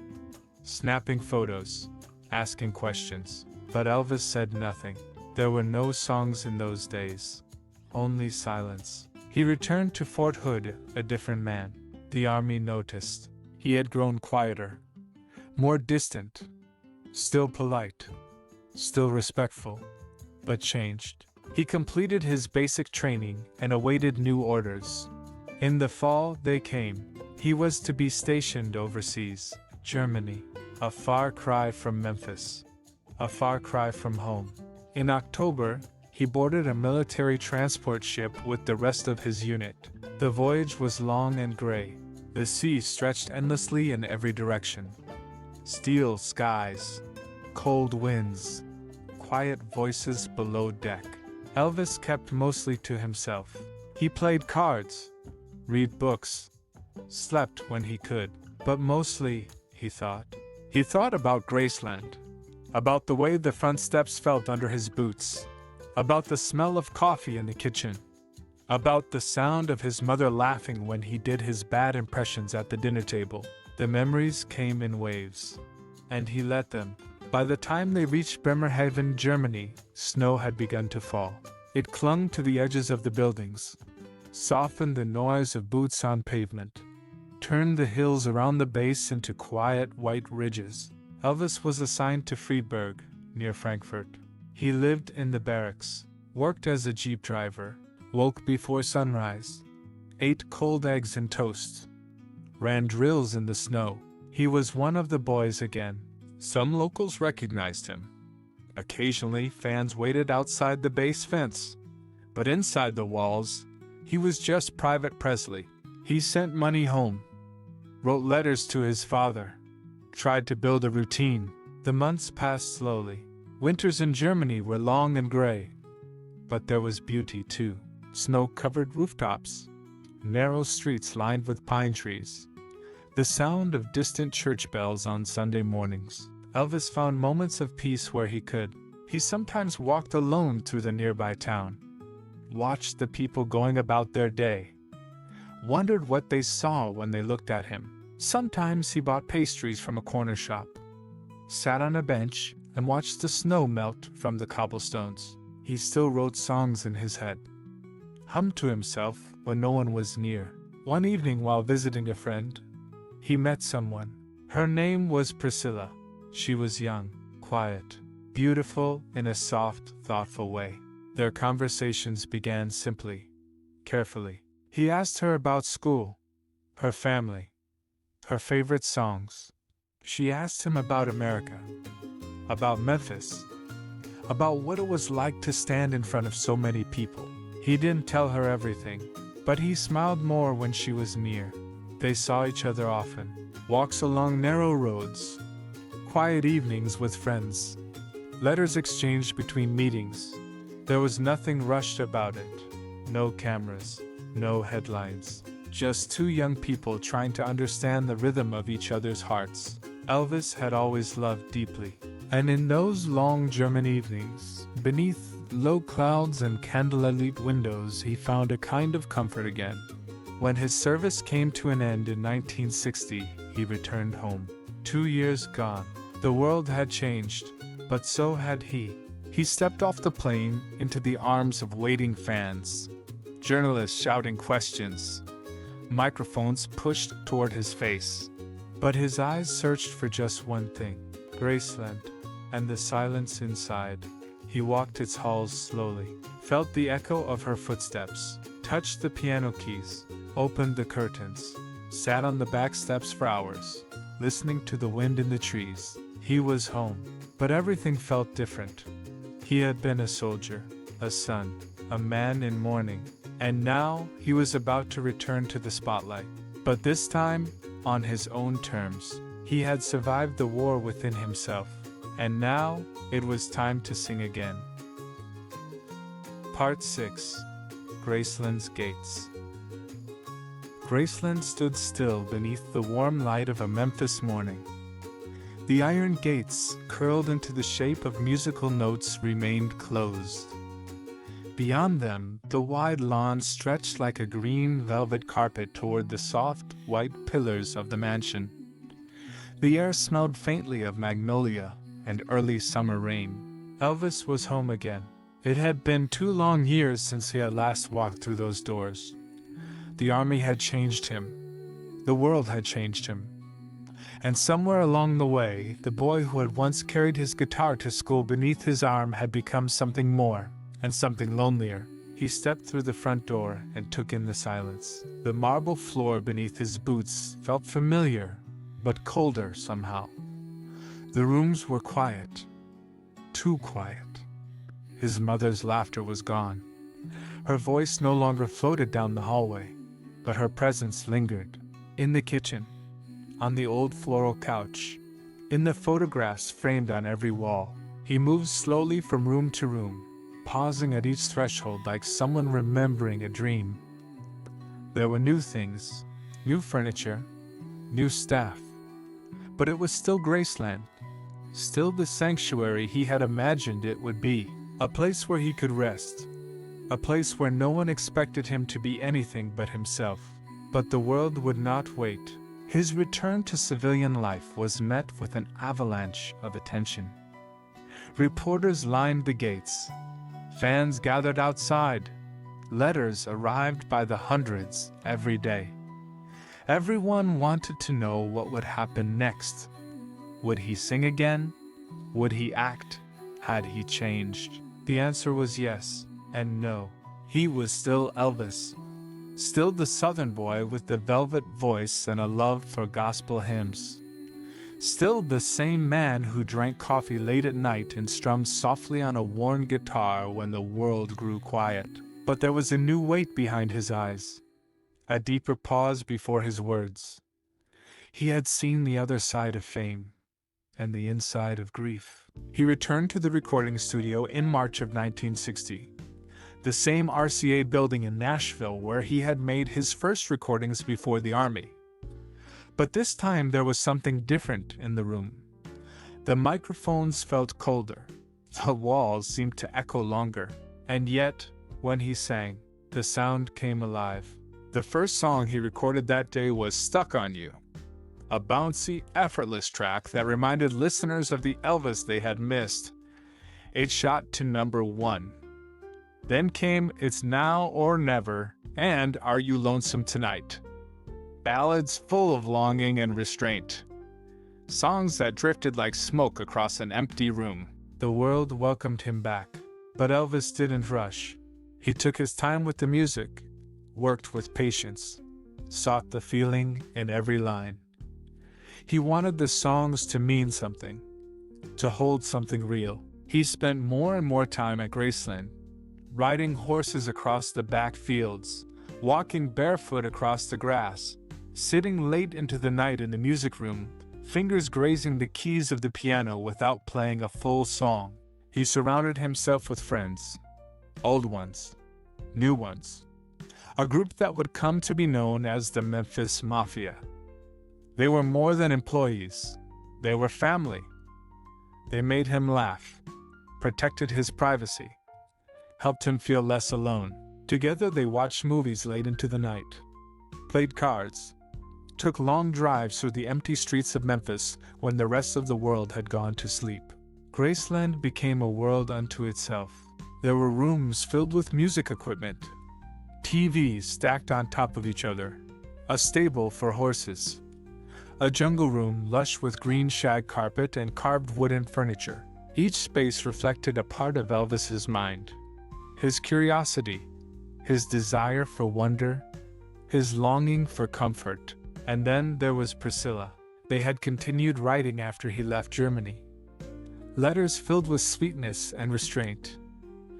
snapping photos, asking questions. But Elvis said nothing. There were no songs in those days, only silence. He returned to Fort Hood, a different man. The army noticed. He had grown quieter, more distant, still polite, still respectful, but changed. He completed his basic training and awaited new orders. In the fall, they came. He was to be stationed overseas, Germany, a far cry from Memphis, a far cry from home. In October, he boarded a military transport ship with the rest of his unit. The voyage was long and gray. The sea stretched endlessly in every direction. Steel skies, cold winds, quiet voices below deck. Elvis kept mostly to himself. He played cards, read books, slept when he could, but mostly, he thought. He thought about Graceland, about the way the front steps felt under his boots, about the smell of coffee in the kitchen, about the sound of his mother laughing when he did his bad impressions at the dinner table. The memories came in waves, and he let them. By the time they reached Bremerhaven, Germany, snow had begun to fall. It clung to the edges of the buildings, softened the noise of boots on pavement, turned the hills around the base into quiet white ridges. Elvis was assigned to Friedberg, near Frankfurt. He lived in the barracks, worked as a jeep driver, woke before sunrise, ate cold eggs and toast, ran drills in the snow. He was one of the boys again. Some locals recognized him, Occasionally, fans waited outside the base fence. But inside the walls, he was just Private Presley. He sent money home, wrote letters to his father, tried to build a routine. The months passed slowly. Winters in Germany were long and gray. But there was beauty too. Snow-covered rooftops, narrow streets lined with pine trees, the sound of distant church bells on Sunday mornings. Elvis found moments of peace where he could. He sometimes walked alone through the nearby town, watched the people going about their day, wondered what they saw when they looked at him. Sometimes he bought pastries from a corner shop, sat on a bench, and watched the snow melt from the cobblestones. He still wrote songs in his head, hummed to himself when no one was near. One evening while visiting a friend, he met someone. Her name was Priscilla. She was young, quiet, beautiful in a soft, thoughtful way. Their conversations began simply, carefully. He asked her about school, her family, her favorite songs. She asked him about America, about Memphis, about what it was like to stand in front of so many people. He didn't tell her everything, but he smiled more when she was near. They saw each other often, walks along narrow roads, quiet evenings with friends, letters exchanged between meetings. There was nothing rushed about it. No cameras, no headlines. Just two young people trying to understand the rhythm of each other's hearts. Elvis had always loved deeply. And in those long German evenings, beneath low clouds and candlelit windows, he found a kind of comfort again. When his service came to an end in 1960, he returned home. 2 years gone. The world had changed, but so had he. He stepped off the plane into the arms of waiting fans, journalists shouting questions, microphones pushed toward his face. But his eyes searched for just one thing, Graceland, and the silence inside. He walked its halls slowly, felt the echo of her footsteps, touched the piano keys, opened the curtains, sat on the back steps for hours, listening to the wind in the trees. He was home, but everything felt different. He had been a soldier, a son, a man in mourning, and now he was about to return to the spotlight. But this time, on his own terms. He had survived the war within himself, and now it was time to sing again. Part 6. Graceland's Gates. Graceland stood still beneath the warm light of a Memphis morning. The iron gates, curled into the shape of musical notes, remained closed. Beyond them, the wide lawn stretched like a green velvet carpet toward the soft, white pillars of the mansion. The air smelled faintly of magnolia and early summer rain. Elvis was home again. It had been 2 long years since he had last walked through those doors. The army had changed him. The world had changed him. And somewhere along the way, the boy who had once carried his guitar to school beneath his arm had become something more. And something lonelier. He stepped through the front door and took in the silence. The marble floor beneath his boots felt familiar, but colder somehow. The rooms were quiet. Too quiet. His mother's laughter was gone. Her voice no longer floated down the hallway, but her presence lingered. In the kitchen, on the old floral couch, in the photographs framed on every wall. He moved slowly from room to room, pausing at each threshold like someone remembering a dream. There were new things, new furniture, new staff. But it was still Graceland, still the sanctuary he had imagined it would be. A place where he could rest, a place where no one expected him to be anything but himself. But the world would not wait. His return to civilian life was met with an avalanche of attention. Reporters lined the gates. Fans gathered outside. Letters arrived by the hundreds every day. Everyone wanted to know what would happen next. Would he sing again? Would he act? Had he changed? The answer was yes and no. He was still Elvis. Still the Southern boy with the velvet voice and a love for gospel hymns. Still the same man who drank coffee late at night and strummed softly on a worn guitar when the world grew quiet. But there was a new weight behind his eyes, a deeper pause before his words. He had seen the other side of fame, and the inside of grief. He returned to the recording studio in March of 1960, the same RCA building in Nashville where he had made his first recordings before the Army. But this time there was something different in the room. The microphones felt colder, the walls seemed to echo longer, and yet, when he sang, the sound came alive. The first song he recorded that day was Stuck on You, a bouncy, effortless track that reminded listeners of the Elvis they had missed. It shot to #1. Then came It's Now or Never and Are You Lonesome Tonight? Ballads full of longing and restraint. Songs that drifted like smoke across an empty room. The world welcomed him back, but Elvis didn't rush. He took his time with the music, worked with patience, sought the feeling in every line. He wanted the songs to mean something, to hold something real. He spent more and more time at Graceland, riding horses across the back fields, walking barefoot across the grass, sitting late into the night in the music room, fingers grazing the keys of the piano without playing a full song. He surrounded himself with friends, old ones, new ones, a group that would come to be known as the Memphis Mafia. They were more than employees, they were family. They made him laugh, protected his privacy, helped him feel less alone. Together they watched movies late into the night, played cards, took long drives through the empty streets of Memphis when the rest of the world had gone to sleep. Graceland became a world unto itself. There were rooms filled with music equipment, TVs stacked on top of each other, a stable for horses, a jungle room lush with green shag carpet and carved wooden furniture. Each space reflected a part of Elvis's mind, his curiosity, his desire for wonder, his longing for comfort. And then there was Priscilla. They had continued writing after he left Germany. Letters filled with sweetness and restraint.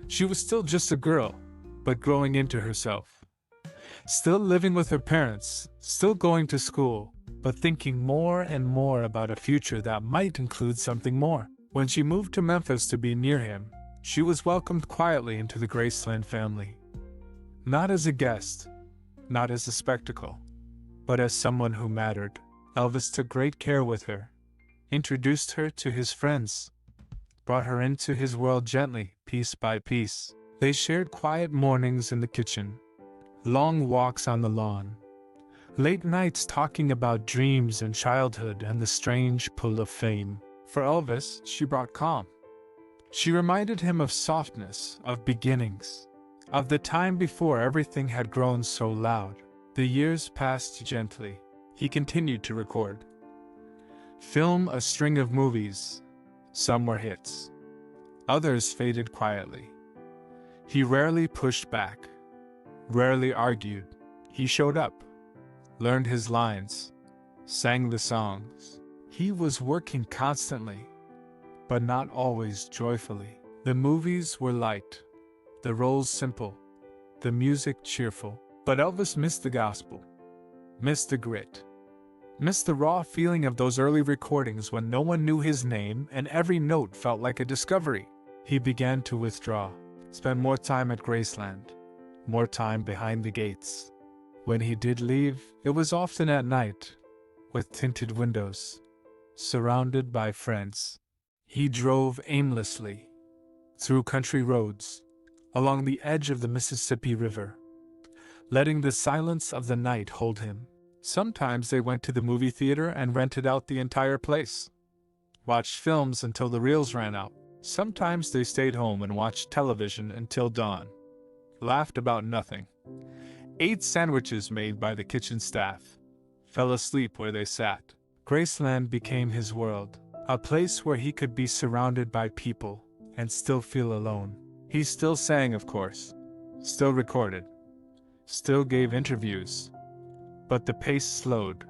She was still just a girl, but growing into herself. Still living with her parents, still going to school, but thinking more and more about a future that might include something more. When she moved to Memphis to be near him, she was welcomed quietly into the Graceland family. Not as a guest, not as a spectacle, but as someone who mattered. Elvis took great care with her, introduced her to his friends, brought her into his world gently, piece by piece. They shared quiet mornings in the kitchen, long walks on the lawn, late nights talking about dreams and childhood and the strange pull of fame. For Elvis, she brought calm. She reminded him of softness, of beginnings, of the time before everything had grown so loud. The years passed gently. He continued to record. Film a string of movies. Some were hits. Others faded quietly. He rarely pushed back, rarely argued. He showed up, learned his lines, sang the songs. He was working constantly, but not always joyfully. The movies were light, the roles simple, the music cheerful. But Elvis missed the gospel, missed the grit, missed the raw feeling of those early recordings when no one knew his name and every note felt like a discovery. He began to withdraw, spend more time at Graceland, more time behind the gates. When he did leave, it was often at night, with tinted windows, surrounded by friends. He drove aimlessly, through country roads, along the edge of the Mississippi River, letting the silence of the night hold him. Sometimes they went to the movie theater and rented out the entire place, watched films until the reels ran out. Sometimes they stayed home and watched television until dawn, laughed about nothing, ate sandwiches made by the kitchen staff, fell asleep where they sat. Graceland became his world, a place where he could be surrounded by people and still feel alone. He still sang, of course, still recorded, still gave interviews, but the pace slowed,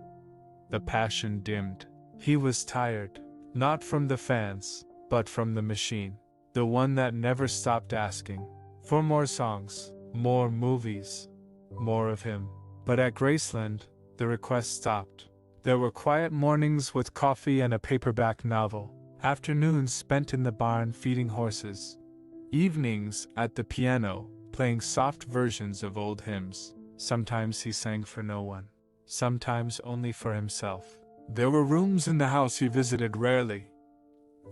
the passion dimmed. He was tired, not from the fans, but from the machine. The one that never stopped asking for more songs, more movies, more of him. But at Graceland, the request stopped. There were quiet mornings with coffee and a paperback novel, afternoons spent in the barn feeding horses, evenings at the piano, playing soft versions of old hymns. Sometimes he sang for no one, sometimes only for himself. There were rooms in the house he visited rarely,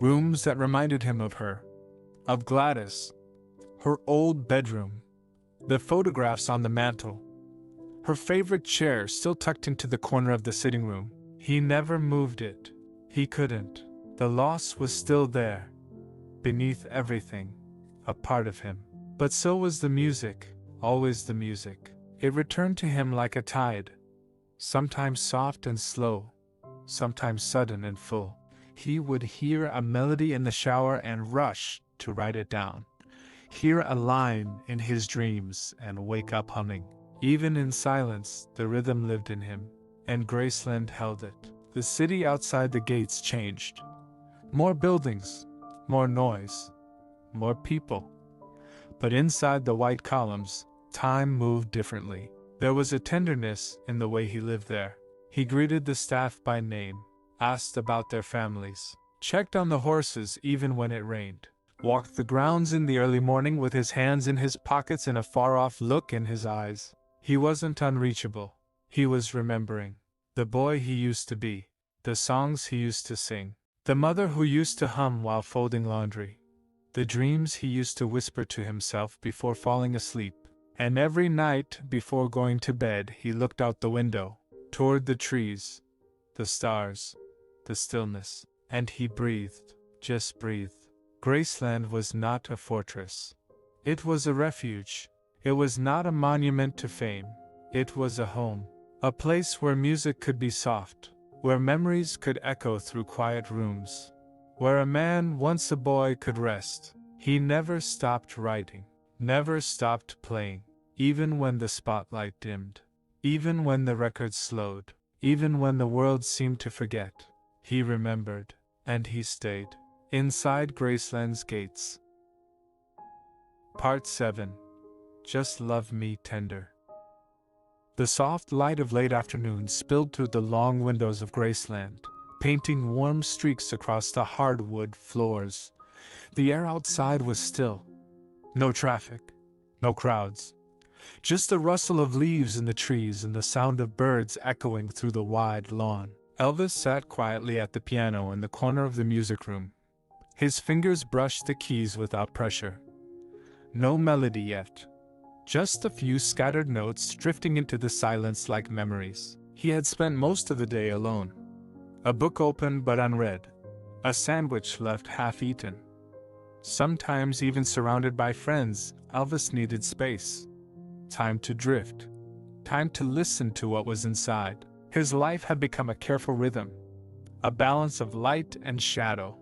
rooms that reminded him of her, of Gladys, her old bedroom, the photographs on the mantel, her favorite chair still tucked into the corner of the sitting room. He never moved it. He couldn't. The loss was still there, beneath everything, a part of him. But so was the music, always the music. It returned to him like a tide, sometimes soft and slow, sometimes sudden and full. He would hear a melody in the shower and rush to write it down, hear a line in his dreams and wake up humming. Even in silence, the rhythm lived in him, and Graceland held it. The city outside the gates changed. More buildings, more noise, more people. But inside the white columns, time moved differently. There was a tenderness in the way he lived there. He greeted the staff by name, asked about their families, checked on the horses even when it rained, walked the grounds in the early morning with his hands in his pockets and a far-off look in his eyes. He wasn't unreachable. He was remembering. The boy he used to be. The songs he used to sing. The mother who used to hum while folding laundry. The dreams he used to whisper to himself before falling asleep. And every night before going to bed he looked out the window, toward the trees, the stars, the stillness, and he breathed, just breathed. Graceland was not a fortress. It was a refuge. It was not a monument to fame. It was a home. A place where music could be soft, where memories could echo through quiet rooms, where a man once a boy could rest. He never stopped writing, never stopped playing, even when the spotlight dimmed, even when the record slowed, even when the world seemed to forget. He remembered, and he stayed. Inside Graceland's gates. Part 7. Just Love Me Tender. The soft light of late afternoon spilled through the long windows of Graceland, painting warm streaks across the hardwood floors. The air outside was still. No traffic, no crowds. Just the rustle of leaves in the trees and the sound of birds echoing through the wide lawn. Elvis sat quietly at the piano in the corner of the music room. His fingers brushed the keys without pressure. No melody yet. Just a few scattered notes drifting into the silence like memories. He had spent most of the day alone. A book open but unread. A sandwich left half-eaten. Sometimes even surrounded by friends, Elvis needed space. Time to drift. Time to listen to what was inside. His life had become a careful rhythm. A balance of light and shadow.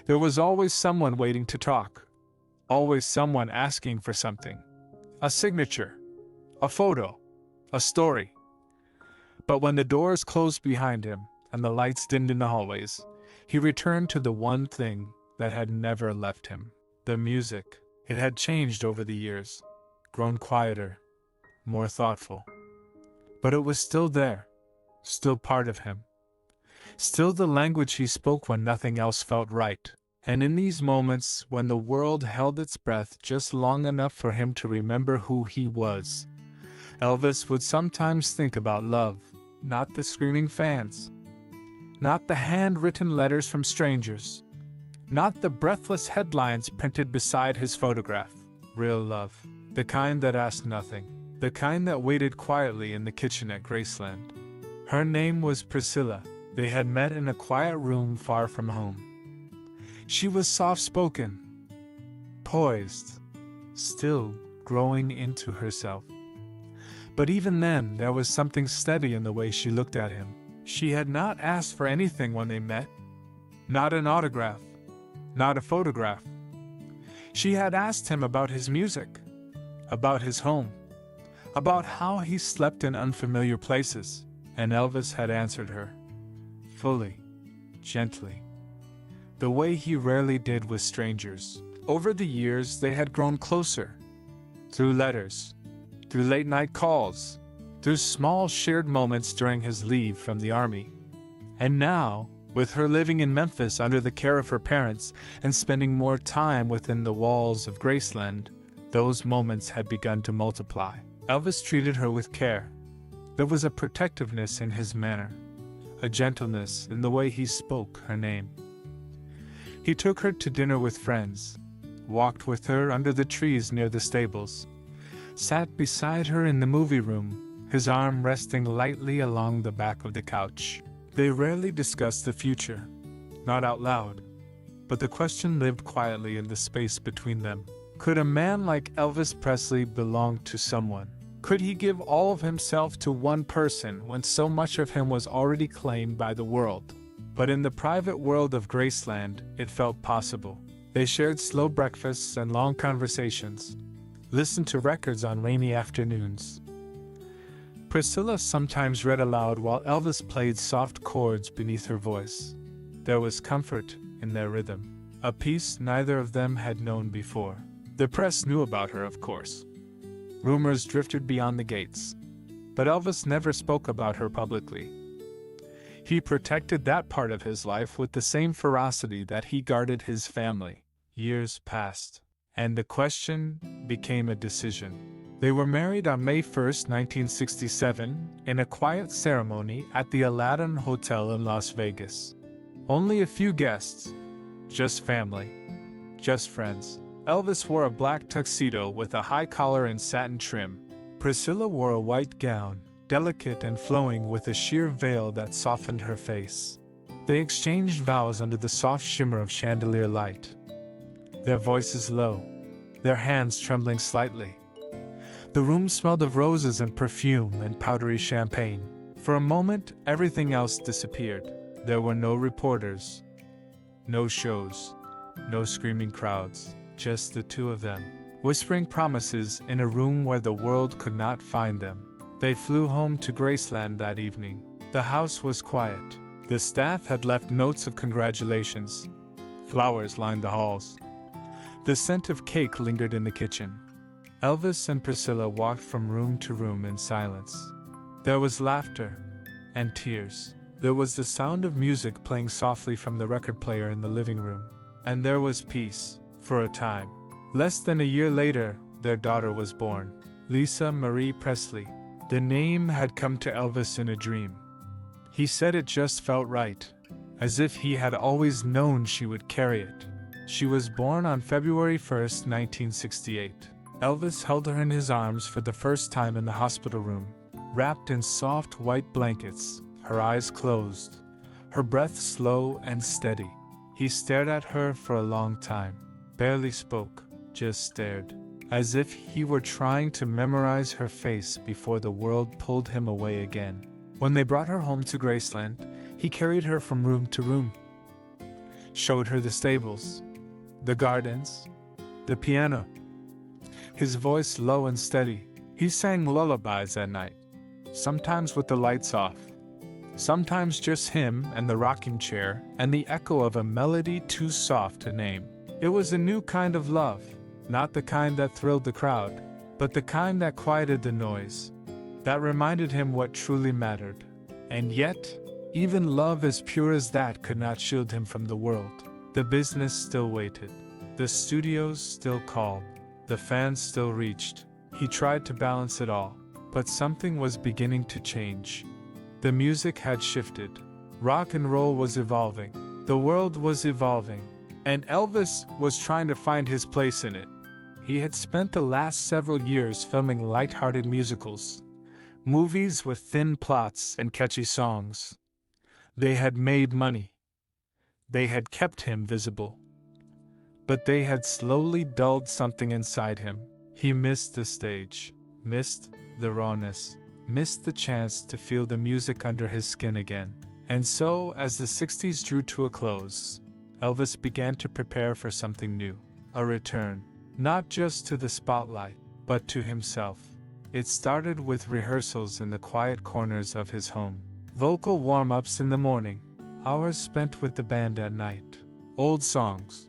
There was always someone waiting to talk. Always someone asking for something. A signature, a photo, a story. But when the doors closed behind him and the lights dimmed in the hallways, he returned to the one thing that had never left him. The music. It had changed over the years, grown quieter, more thoughtful. But it was still there, still part of him. Still the language he spoke when nothing else felt right. And in these moments, when the world held its breath just long enough for him to remember who he was, Elvis would sometimes think about love, not the screaming fans, not the handwritten letters from strangers, not the breathless headlines printed beside his photograph. Real love, the kind that asked nothing, the kind that waited quietly in the kitchen at Graceland. Her name was Priscilla. They had met in a quiet room far from home. She was soft-spoken, poised, still growing into herself. But even then, there was something steady in the way she looked at him. She had not asked for anything when they met. Not an autograph, not a photograph. She had asked him about his music, about his home, about how he slept in unfamiliar places, and Elvis had answered her. Fully. gently, the way he rarely did with strangers. Over the years, they had grown closer, through letters, through late-night calls, through small shared moments during his leave from the army. And now, with her living in Memphis under the care of her parents and spending more time within the walls of Graceland, those moments had begun to multiply. Elvis treated her with care. There was a protectiveness in his manner, a gentleness in the way he spoke her name. He took her to dinner with friends, walked with her under the trees near the stables, sat beside her in the movie room, his arm resting lightly along the back of the couch. They rarely discussed the future, not out loud, but the question lived quietly in the space between them. Could a man like Elvis Presley belong to someone? Could he give all of himself to one person when so much of him was already claimed by the world? But in the private world of Graceland, it felt possible. They shared slow breakfasts and long conversations, listened to records on rainy afternoons. Priscilla sometimes read aloud while Elvis played soft chords beneath her voice. There was comfort in their rhythm, a peace neither of them had known before. The press knew about her, of course. Rumors drifted beyond the gates, but Elvis never spoke about her publicly. He protected that part of his life with the same ferocity that he guarded his family. Years passed, and the question became a decision. They were married on May 1, 1967, in a quiet ceremony at the Aladdin Hotel in Las Vegas. Only a few guests, just family, just friends. Elvis wore a black tuxedo with a high collar and satin trim. Priscilla wore a white gown, delicate and flowing with a sheer veil that softened her face. They exchanged vows under the soft shimmer of chandelier light, their voices low, their hands trembling slightly. The room smelled of roses and perfume and powdery champagne. For a moment, everything else disappeared. There were no reporters, no shows, no screaming crowds, just the two of them, whispering promises in a room where the world could not find them. They flew home to Graceland that evening. The house was quiet. The staff had left notes of congratulations. Flowers lined the halls. The scent of cake lingered in the kitchen. Elvis and Priscilla walked from room to room in silence. There was laughter and tears. There was the sound of music playing softly from the record player in the living room. And there was peace, for a time. Less than a year later, their daughter was born, Lisa Marie Presley. The name had come to Elvis in a dream. He said it just felt right, as if he had always known she would carry it. She was born on February 1, 1968. Elvis held her in his arms for the first time in the hospital room, wrapped in soft white blankets, her eyes closed, her breath slow and steady. He stared at her for a long time, barely spoke, just stared, as if he were trying to memorize her face before the world pulled him away again. When they brought her home to Graceland, he carried her from room to room, showed her the stables, the gardens, the piano. His voice low and steady, he sang lullabies at night, sometimes with the lights off, sometimes just him and the rocking chair and the echo of a melody too soft to name. It was a new kind of love, not the kind that thrilled the crowd, but the kind that quieted the noise, that reminded him what truly mattered. And yet, even love as pure as that could not shield him from the world. The business still waited. The studios still called. The fans still reached. He tried to balance it all, but something was beginning to change. The music had shifted. Rock and roll was evolving. The world was evolving. And Elvis was trying to find his place in it. He had spent the last several years filming light-hearted musicals, movies with thin plots and catchy songs. They had made money. They had kept him visible. But they had slowly dulled something inside him. He missed the stage, missed the rawness, missed the chance to feel the music under his skin again. And so, as the 60s drew to a close, Elvis began to prepare for something new, a return, not just to the spotlight, but to himself. It started with rehearsals in the quiet corners of his home, vocal warm-ups in the morning, Hours spent with the band at night. Old songs,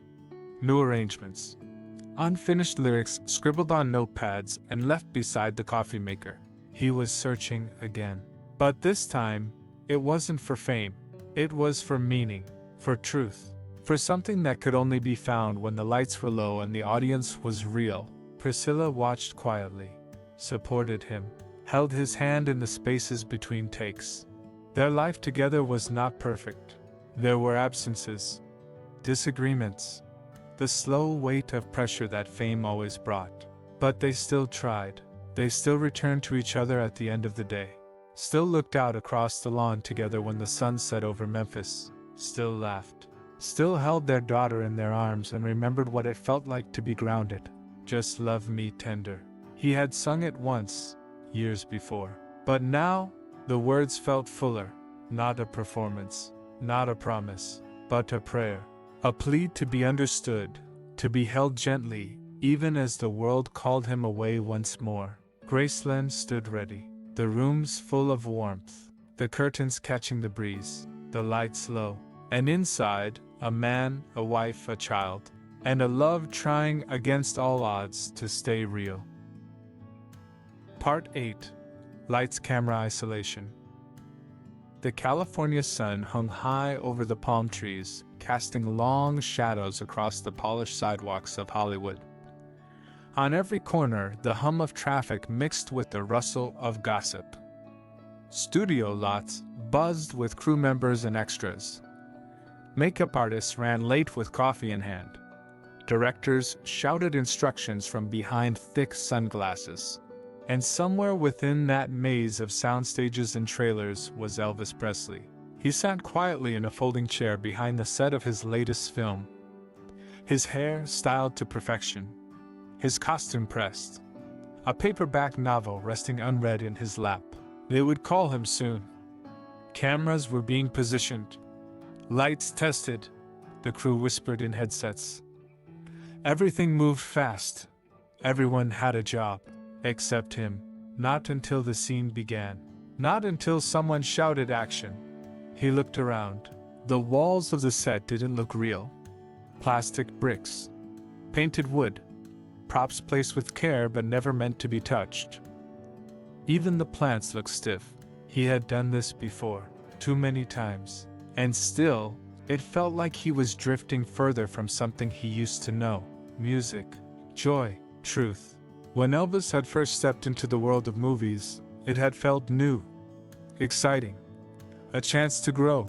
new arrangements, unfinished lyrics scribbled on notepads and left beside the coffee maker. He was searching again. But this time, it wasn't for fame. It was for meaning, for truth, for something that could only be found when the lights were low and the audience was real. Priscilla watched quietly, supported him, held his hand in the spaces between takes. Their life together was not perfect. There were absences, disagreements, the slow weight of pressure that fame always brought. But they still tried. They still returned to each other at the end of the day. Still looked out across the lawn together when the sun set over Memphis. Still laughed. Still held their daughter in their arms and remembered what it felt like to be grounded. Just love me tender. He had sung it once, years before. But now, the words felt fuller. Not a performance, not a promise, but a prayer. A plea to be understood, to be held gently, even as the world called him away once more. Graceland stood ready, the rooms full of warmth, the curtains catching the breeze, the lights low, and inside, a man, a wife, a child, and a love trying against all odds to stay real. Part 8. Lights, Camera, Isolation. The California sun hung high over the palm trees, casting long shadows across the polished sidewalks of Hollywood. On every corner, the hum of traffic mixed with the rustle of gossip. Studio lots buzzed with crew members and extras. Makeup artists ran late with coffee in hand. Directors shouted instructions from behind thick sunglasses. And somewhere within that maze of sound stages and trailers was Elvis Presley. He sat quietly in a folding chair behind the set of his latest film. His hair styled to perfection. His costume pressed. A paperback novel resting unread in his lap. They would call him soon. Cameras were being positioned. Lights tested. The crew whispered in headsets. Everything moved fast. Everyone had a job. Except him. Not until the scene began. Not until someone shouted action. He looked around. The walls of the set didn't look real. Plastic bricks. Painted wood. Props placed with care but never meant to be touched. Even the plants looked stiff. He had done this before. Too many times. And still, it felt like he was drifting further from something he used to know. Music. Joy. Truth. When Elvis had first stepped into the world of movies, it had felt new, exciting, a chance to grow,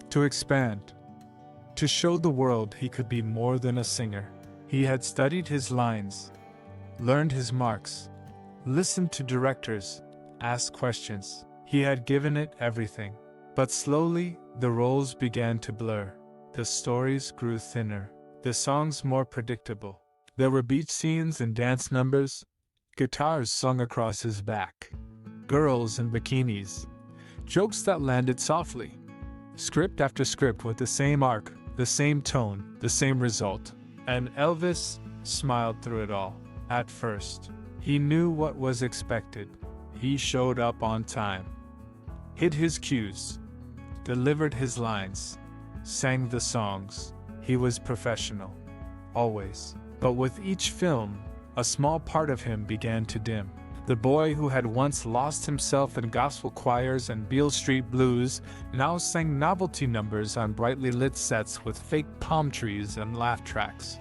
to expand, to show the world he could be more than a singer. He had studied his lines, learned his marks, listened to directors, asked questions. He had given it everything. But slowly, the roles began to blur. The stories grew thinner, the songs more predictable. There were beach scenes and dance numbers, guitars sung across his back, girls in bikinis, jokes that landed softly, script after script with the same arc, the same tone, the same result. And Elvis smiled through it all. At first, he knew what was expected. He showed up on time, hit his cues, delivered his lines, sang the songs. He was professional, always. But with each film, a small part of him began to dim. The boy who had once lost himself in gospel choirs and Beale Street blues now sang novelty numbers on brightly lit sets with fake palm trees and laugh tracks.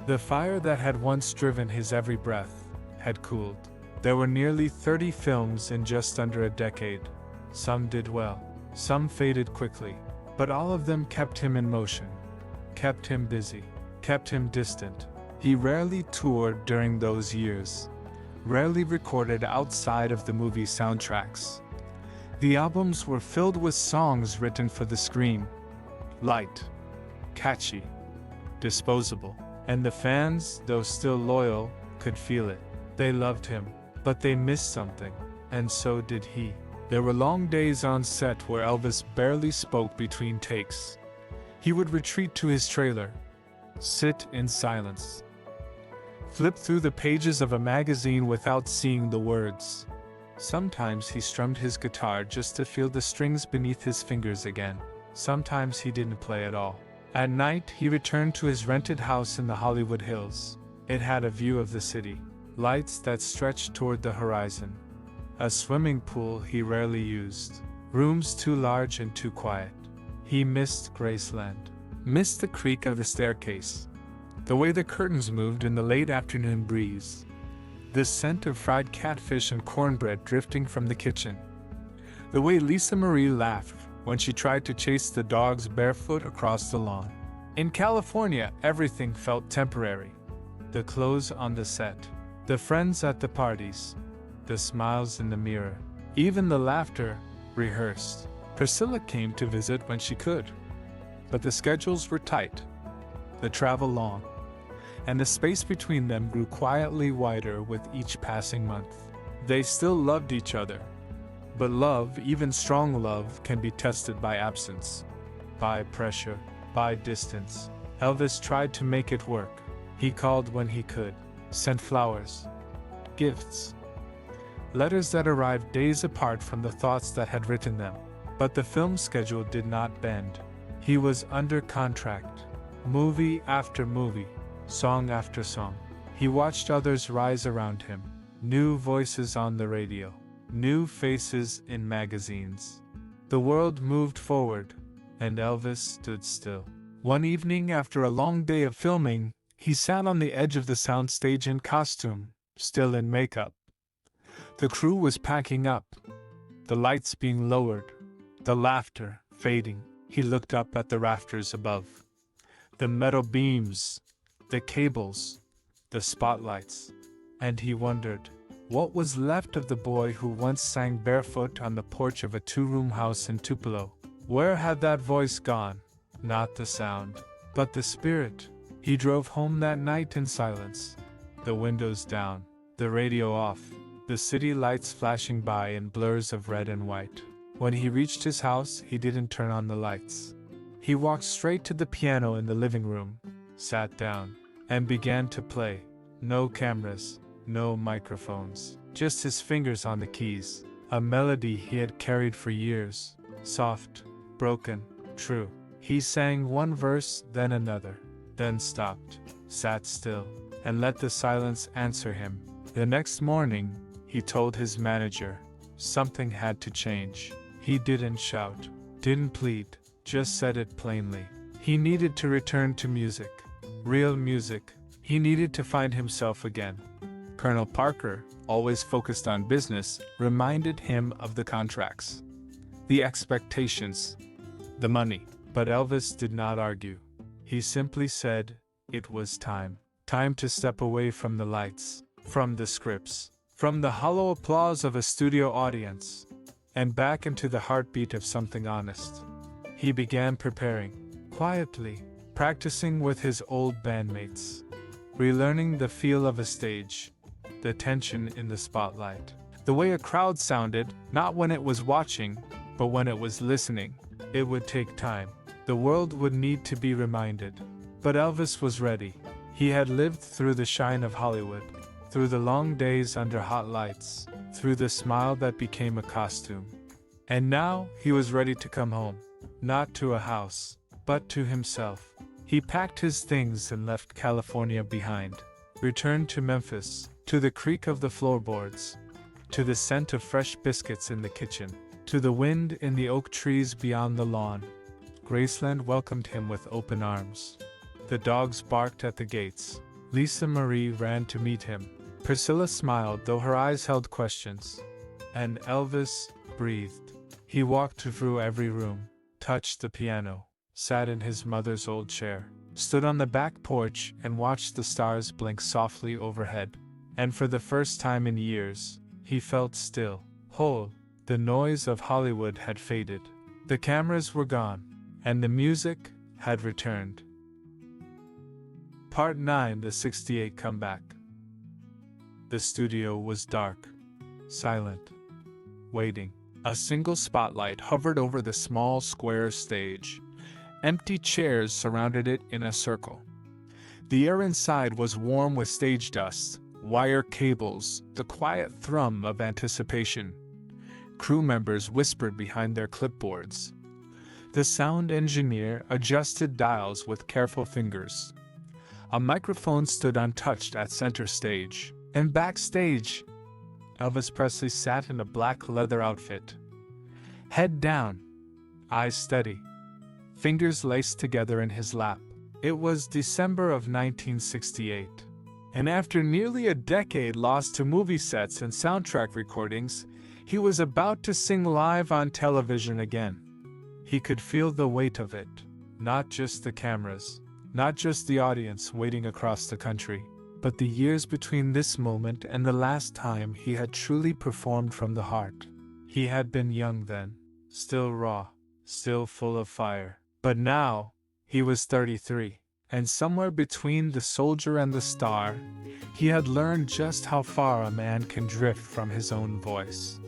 The fire that had once driven his every breath had cooled. There were nearly 30 films in just under a decade. Some did well, some faded quickly, but all of them kept him in motion, kept him busy, kept him distant. He rarely toured during those years, rarely recorded outside of the movie soundtracks. The albums were filled with songs written for the screen, light, catchy, disposable, and the fans, though still loyal, could feel it. They loved him, but they missed something, and so did he. There were long days on set where Elvis barely spoke between takes. He would retreat to his trailer, sit in silence, flip through the pages of a magazine without seeing the words. Sometimes he strummed his guitar just to feel the strings beneath his fingers again. Sometimes he didn't play at all. At night, he returned to his rented house in the Hollywood Hills. It had a view of the city, lights that stretched toward the horizon, a swimming pool he rarely used, rooms too large and too quiet. He missed Graceland, missed the creak of the staircase, the way the curtains moved in the late afternoon breeze, the scent of fried catfish and cornbread drifting from the kitchen, the way Lisa Marie laughed when she tried to chase the dogs barefoot across the lawn. In California, everything felt temporary. The clothes on the set, the friends at the parties, the smiles in the mirror, even the laughter rehearsed. Priscilla came to visit when she could, but the schedules were tight, the travel long, and the space between them grew quietly wider with each passing month. They still loved each other, but love, even strong love, can be tested by absence, by pressure, by distance. Elvis tried to make it work. He called when he could, sent flowers, gifts, letters that arrived days apart from the thoughts that had written them. But the film schedule did not bend. He was under contract, movie after movie, song after song. He watched others rise around him, new voices on the radio, new faces in magazines. The world moved forward, and Elvis stood still. One evening after a long day of filming, he sat on the edge of the soundstage in costume, still in makeup. The crew was packing up, the lights being lowered, the laughter fading. He looked up at the rafters above, the metal beams, the cables, the spotlights, and he wondered, what was left of the boy who once sang barefoot on the porch of a two-room house in Tupelo? Where had that voice gone? Not the sound, but the spirit. He drove home that night in silence, the windows down, the radio off, the city lights flashing by in blurs of red and white. When he reached his house, he didn't turn on the lights. He walked straight to the piano in the living room, sat down, and began to play. No cameras, no microphones, just his fingers on the keys. A melody he had carried for years, soft, broken, true. He sang one verse, then another, then stopped, sat still, and let the silence answer him. The next morning, he told his manager, something had to change. He didn't shout, didn't plead, just said it plainly. He needed to return to music, real music. He needed to find himself again. Colonel Parker, always focused on business, reminded him of the contracts, the expectations, the money. But Elvis did not argue. He simply said, it was time. Time to step away from the lights, from the scripts, from the hollow applause of a studio audience, and back into the heartbeat of something honest. He began preparing, quietly, practicing with his old bandmates, relearning the feel of a stage, the tension in the spotlight, the way a crowd sounded, not when it was watching, but when it was listening. It would take time. The world would need to be reminded. But Elvis was ready. He had lived through the shine of Hollywood, through the long days under hot lights, through the smile that became a costume. And now he was ready to come home, not to a house, but to himself. He packed his things and left California behind, returned to Memphis, to the creak of the floorboards, to the scent of fresh biscuits in the kitchen, to the wind in the oak trees beyond the lawn. Graceland welcomed him with open arms. The dogs barked at the gates. Lisa Marie ran to meet him. Priscilla smiled, though her eyes held questions. And Elvis breathed. He walked through every room, touched the piano, sat in his mother's old chair, stood on the back porch and watched the stars blink softly overhead. And for the first time in years, he felt still, whole. The noise of Hollywood had faded. The cameras were gone, and the music had returned. Part 9: The 68 Comeback. The studio was dark, silent, waiting. A single spotlight hovered over the small square stage. Empty chairs surrounded it in a circle. The air inside was warm with stage dust, wire cables, the quiet thrum of anticipation. Crew members whispered behind their clipboards. The sound engineer adjusted dials with careful fingers. A microphone stood untouched at center stage. And backstage, Elvis Presley sat in a black leather outfit. Head down, eyes steady, fingers laced together in his lap. It was December of 1968. And after nearly a decade lost to movie sets and soundtrack recordings, he was about to sing live on television again. He could feel the weight of it. Not just the cameras, not just the audience waiting across the country, but the years between this moment and the last time he had truly performed from the heart. He had been young then, still raw, still full of fire. But now, he was 33, and somewhere between the soldier and the star, he had learned just how far a man can drift from his own voice.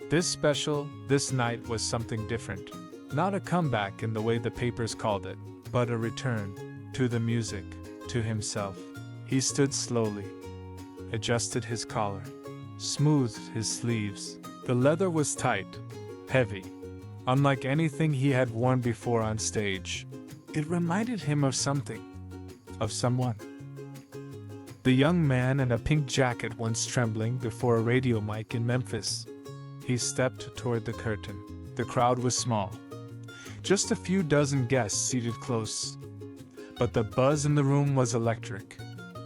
This night was something different. Not a comeback in the way the papers called it, but a return to the music, to himself. He stood slowly, adjusted his collar, smoothed his sleeves. The leather was tight, heavy, unlike anything he had worn before on stage. It reminded him of something, of someone. The young man in a pink jacket once trembling before a radio mic in Memphis. He stepped toward the curtain. The crowd was small, just a few dozen guests seated close. But the buzz in the room was electric,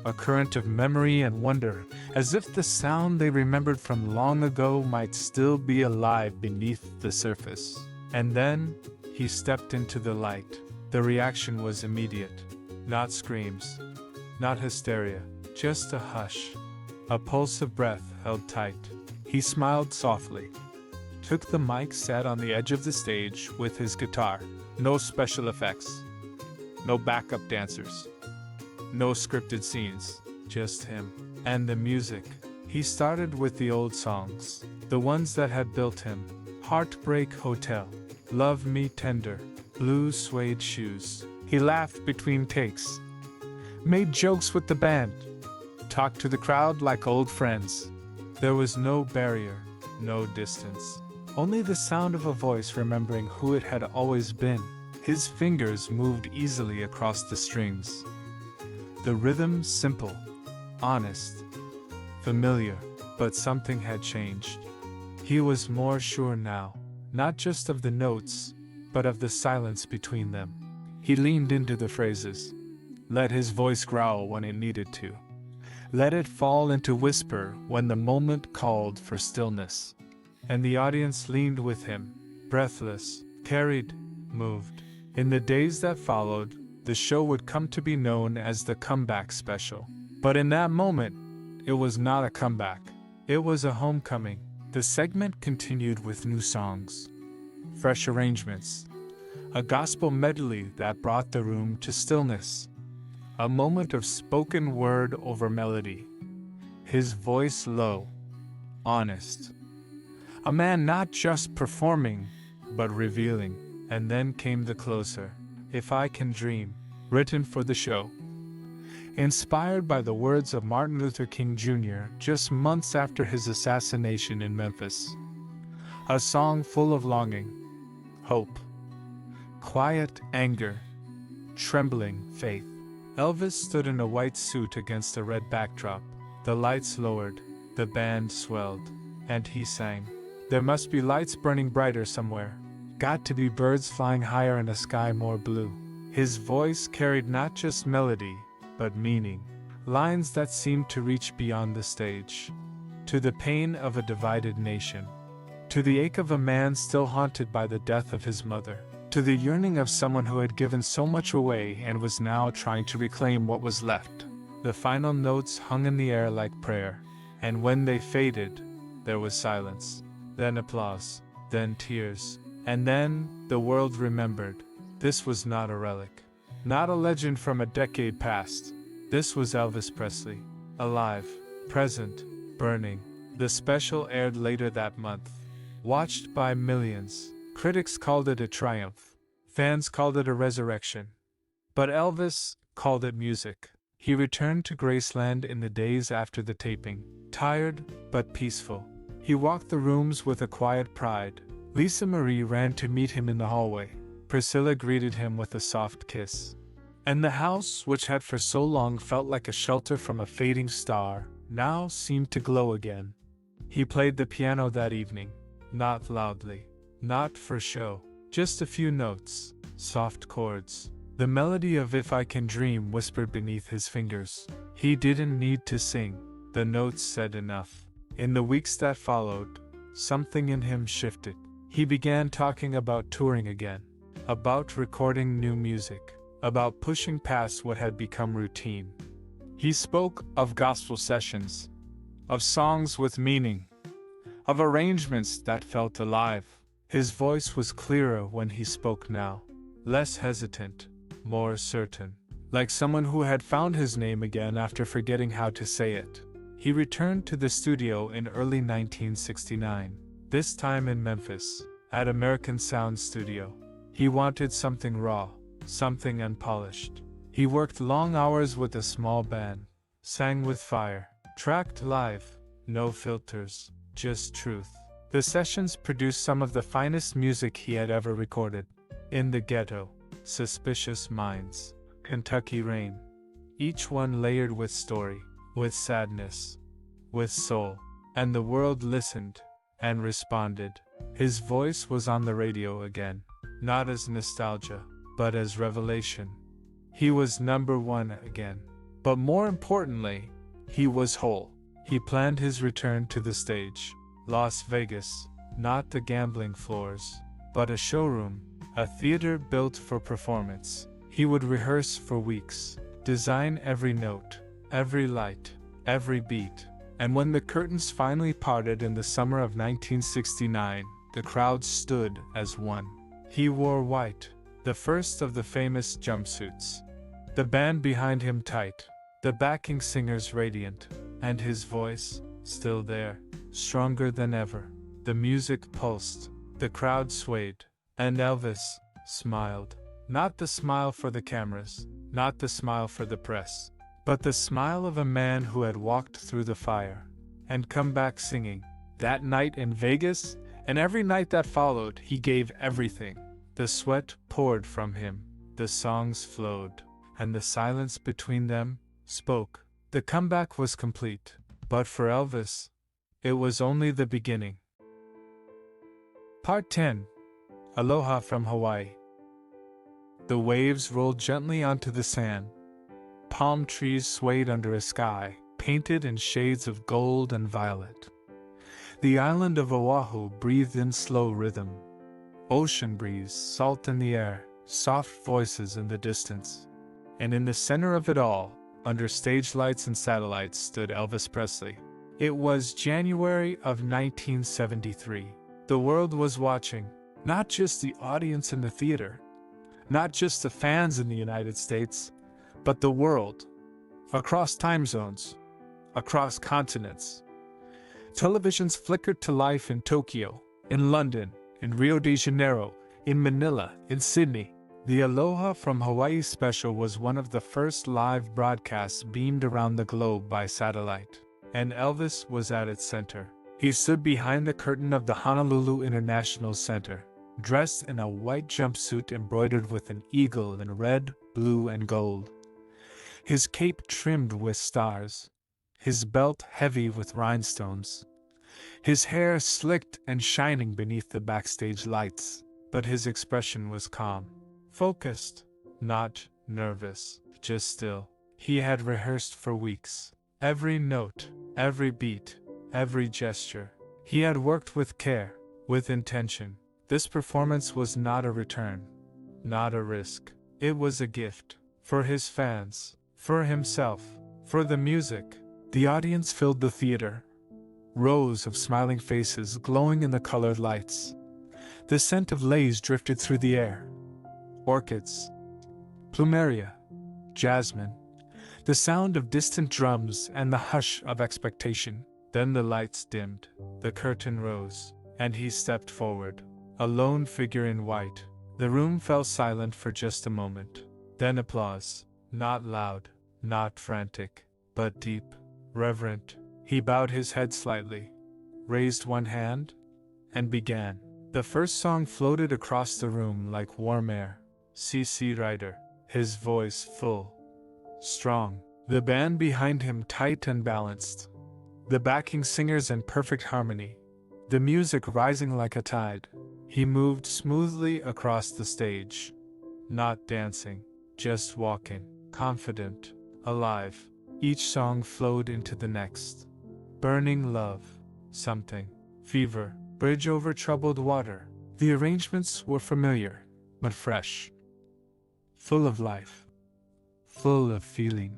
a current of memory and wonder, as if the sound they remembered from long ago might still be alive beneath the surface. And then, he stepped into the light. The reaction was immediate. Not screams, not hysteria, just a hush. A pulse of breath held tight. He smiled softly, took the mic, sat on the edge of the stage with his guitar. No special effects, no backup dancers, no scripted scenes, just him and the music. He started with the old songs, the ones that had built him. Heartbreak Hotel, Love Me Tender, Blue Suede Shoes. He laughed between takes, made jokes with the band, talked to the crowd like old friends. There was no barrier, no distance, only the sound of a voice remembering who it had always been. His fingers moved easily across the strings. The rhythm simple, honest, familiar, but something had changed. He was more sure now, not just of the notes, but of the silence between them. He leaned into the phrases, let his voice growl when it needed to. Let it fall into whisper when the moment called for stillness. And the audience leaned with him, breathless, carried, moved. In the days that followed, the show would come to be known as the Comeback Special. But in that moment, it was not a comeback. It was a homecoming. The segment continued with new songs, fresh arrangements, a gospel medley that brought the room to stillness. A moment of spoken word over melody, his voice low, honest. A man not just performing, but revealing. And then came the closer, If I Can Dream, written for the show. Inspired by the words of Martin Luther King Jr. just months after his assassination in Memphis. A song full of longing, hope, quiet anger, trembling faith. Elvis stood in a white suit against a red backdrop. The lights lowered, the band swelled, and he sang. There must be lights burning brighter somewhere. Got to be birds flying higher in a sky more blue. His voice carried not just melody, but meaning. Lines that seemed to reach beyond the stage. To the pain of a divided nation. To the ache of a man still haunted by the death of his mother. To the yearning of someone who had given so much away and was now trying to reclaim what was left. The final notes hung in the air like prayer, and when they faded, there was silence, then applause, then tears, and then the world remembered. This was not a relic, not a legend from a decade past. This was Elvis Presley, alive, present, burning. The special aired later that month, watched by millions. Critics called it a triumph. Fans called it a resurrection. But Elvis called it music. He returned to Graceland in the days after the taping, tired but peaceful. He walked the rooms with a quiet pride. Lisa Marie ran to meet him in the hallway. Priscilla greeted him with a soft kiss. And the house, which had for so long felt like a shelter from a fading star, now seemed to glow again. He played the piano that evening, not loudly, not for show, just a few notes, soft chords. The melody of If I Can Dream whispered beneath his fingers. He didn't need to sing, the notes said enough. In the weeks that followed, something in him shifted. He began talking about touring again, about recording new music, about pushing past what had become routine. He spoke of gospel sessions, of songs with meaning, of arrangements that felt alive. His voice was clearer when he spoke now, less hesitant, more certain, like someone who had found his name again after forgetting how to say it. He returned to the studio in early 1969, this time in Memphis, at American Sound Studio. He wanted something raw, something unpolished. He worked long hours with a small band, sang with fire, tracked live, no filters, just truth. The sessions produced some of the finest music he had ever recorded. In the Ghetto, Suspicious Minds, Kentucky Rain. Each one layered with story, with sadness, with soul. And the world listened and responded. His voice was on the radio again, not as nostalgia, but as revelation. He was number one again. But more importantly, he was whole. He planned his return to the stage. Las Vegas, not the gambling floors, but a showroom, a theater built for performance. He would rehearse for weeks, design every note, every light, every beat. And when the curtains finally parted in the summer of 1969, the crowd stood as one. He wore white, the first of the famous jumpsuits. The band behind him tight, the backing singers radiant, and his voice, still there, stronger than ever. The music pulsed, the crowd swayed, and Elvis smiled. Not the smile for the cameras, not the smile for the press, but the smile of a man who had walked through the fire and come back singing. That night in Vegas, and every night that followed, he gave everything. The sweat poured from him, the songs flowed, and the silence between them spoke. The comeback was complete, but for Elvis, it was only the beginning. Part 10. Aloha from Hawaii. The waves rolled gently onto the sand. Palm trees swayed under a sky painted in shades of gold and violet. The island of Oahu breathed in slow rhythm. Ocean breeze, salt in the air, soft voices in the distance. And in the center of it all, under stage lights and satellites, stood Elvis Presley. It was January of 1973. The world was watching, not just the audience in the theater, not just the fans in the United States, but the world, across time zones, across continents. Televisions flickered to life in Tokyo, in London, in Rio de Janeiro, in Manila, in Sydney. The Aloha from Hawaii special was one of the first live broadcasts beamed around the globe by satellite, and Elvis was at its center. He stood behind the curtain of the Honolulu International Center, dressed in a white jumpsuit embroidered with an eagle in red, blue, and gold. His cape trimmed with stars, his belt heavy with rhinestones, his hair slicked and shining beneath the backstage lights. But his expression was calm, focused, not nervous, just still. He had rehearsed for weeks. Every note, every beat, every gesture. He had worked with care, with intention. This performance was not a return, not a risk. It was a gift. For his fans, for himself, for the music. The audience filled the theater. Rows of smiling faces glowing in the colored lights. The scent of leis drifted through the air. Orchids, plumeria, jasmine. The sound of distant drums and the hush of expectation. Then the lights dimmed, the curtain rose, and he stepped forward, a lone figure in white. The room fell silent for just a moment. Then applause, not loud, not frantic, but deep, reverent. He bowed his head slightly, raised one hand, and began. The first song floated across the room like warm air. C.C. Ryder, his voice full, strong. The band behind him tight and balanced. The backing singers in perfect harmony. The music rising like a tide. He moved smoothly across the stage. Not dancing, just walking, confident, alive. Each song flowed into the next. Burning love, something, fever, bridge over troubled water. The arrangements were familiar, but fresh. Full of life. Full of feeling.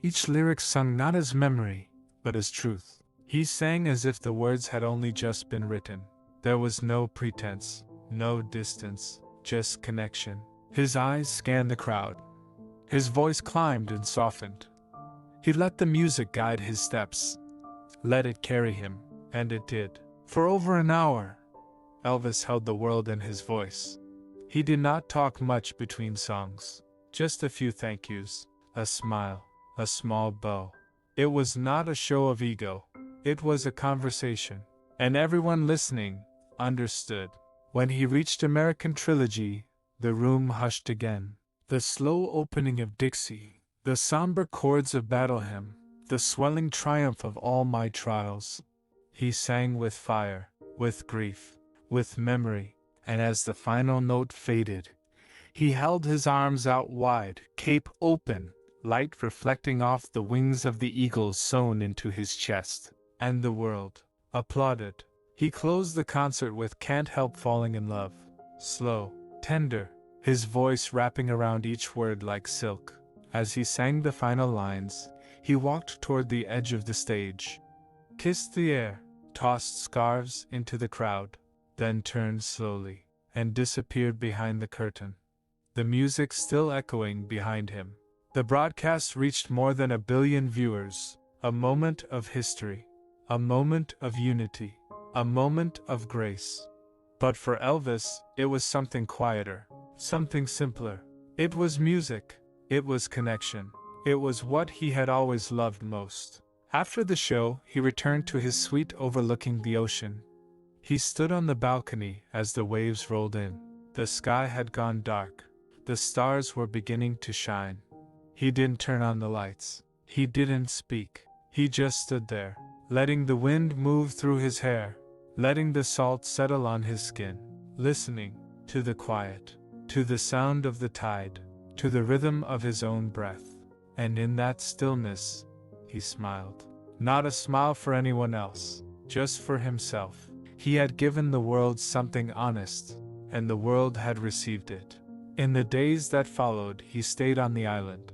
Each lyric sung not as memory, but as truth. He sang as if the words had only just been written. There was no pretense, no distance, just connection. His eyes scanned the crowd. His voice climbed and softened. He let the music guide his steps. Let it carry him, and it did. For over an hour, Elvis held the world in his voice. He did not talk much between songs. Just a few thank yous, a smile, a small bow. It was not a show of ego. It was a conversation. And everyone listening understood. When he reached American Trilogy, the room hushed again. The slow opening of Dixie, the somber chords of Battle Hymn, the swelling triumph of All My Trials. He sang with fire, with grief, with memory, and as the final note faded, he held his arms out wide, cape open, light reflecting off the wings of the eagle sewn into his chest. And the world applauded. He closed the concert with Can't Help Falling in Love. Slow, tender, his voice wrapping around each word like silk. As he sang the final lines, he walked toward the edge of the stage, kissed the air, tossed scarves into the crowd, then turned slowly and disappeared behind the curtain, the music still echoing behind him. The broadcast reached more than 1 billion viewers, a moment of history, a moment of unity, a moment of grace. But for Elvis, it was something quieter, something simpler. It was music, it was connection, it was what he had always loved most. After the show, he returned to his suite overlooking the ocean. He stood on the balcony as the waves rolled in. The sky had gone dark. The stars were beginning to shine. He didn't turn on the lights. He didn't speak. He just stood there, letting the wind move through his hair, letting the salt settle on his skin, listening to the quiet, to the sound of the tide, to the rhythm of his own breath. And in that stillness, he smiled. Not a smile for anyone else, just for himself. He had given the world something honest, and the world had received it. In the days that followed, he stayed on the island,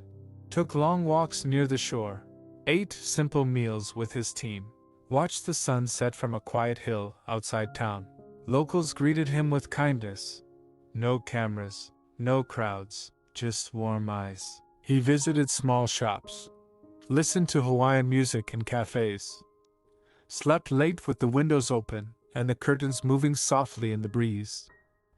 took long walks near the shore, ate simple meals with his team, watched the sun set from a quiet hill outside town. Locals greeted him with kindness. No cameras, no crowds, just warm eyes. He visited small shops, listened to Hawaiian music in cafes, slept late with the windows open and the curtains moving softly in the breeze.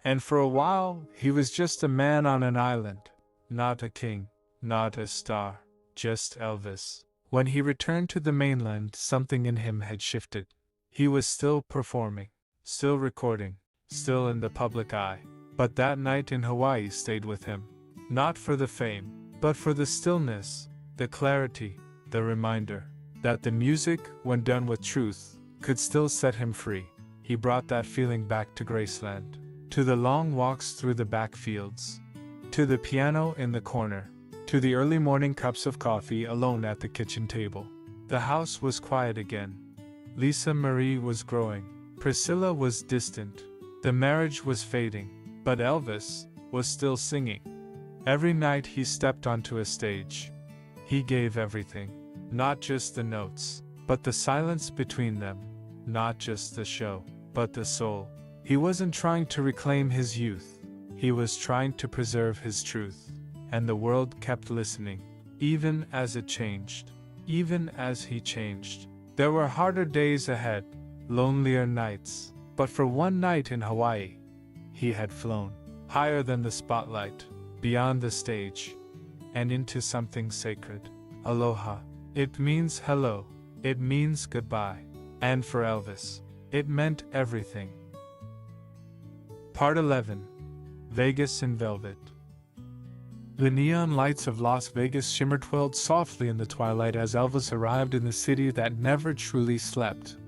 And for a while, he was just a man on an island, not a king, not a star, just Elvis. When he returned to the mainland, something in him had shifted. He was still performing, still recording, still in the public eye. But that night in Hawaii stayed with him. Not for the fame, but for the stillness, the clarity, the reminder that the music, when done with truth, could still set him free. He brought that feeling back to Graceland, to the long walks through the back fields, to the piano in the corner, to the early morning cups of coffee alone at the kitchen table. The house was quiet again. Lisa Marie was growing. Priscilla was distant. The marriage was fading. But Elvis was still singing. Every night he stepped onto a stage. He gave everything. Not just the notes, but the silence between them. Not just the show, but the soul. He wasn't trying to reclaim his youth. He was trying to preserve his truth. And the world kept listening, even as it changed, even as he changed. There were harder days ahead, lonelier nights, but for one night in Hawaii, he had flown higher than the spotlight, beyond the stage, and into something sacred. Aloha. It means hello. It means goodbye. And for Elvis, it meant everything. Part 11. Vegas in Velvet. The neon lights of Las Vegas twirled softly in the twilight as Elvis arrived in the city that never truly slept.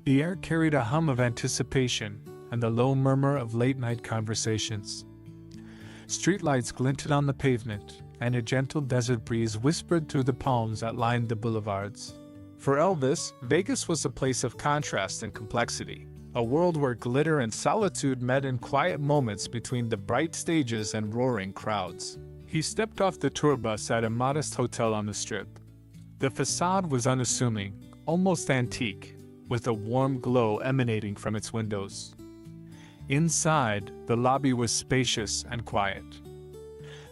The air carried a hum of anticipation and the low murmur of late-night conversations. Streetlights glinted on the pavement, and a gentle desert breeze whispered through the palms that lined the boulevards. For Elvis, Vegas was a place of contrast and complexity, a world where glitter and solitude met in quiet moments between the bright stages and roaring crowds. He stepped off the tour bus at a modest hotel on the Strip. The facade was unassuming, almost antique, with a warm glow emanating from its windows. Inside, the lobby was spacious and quiet.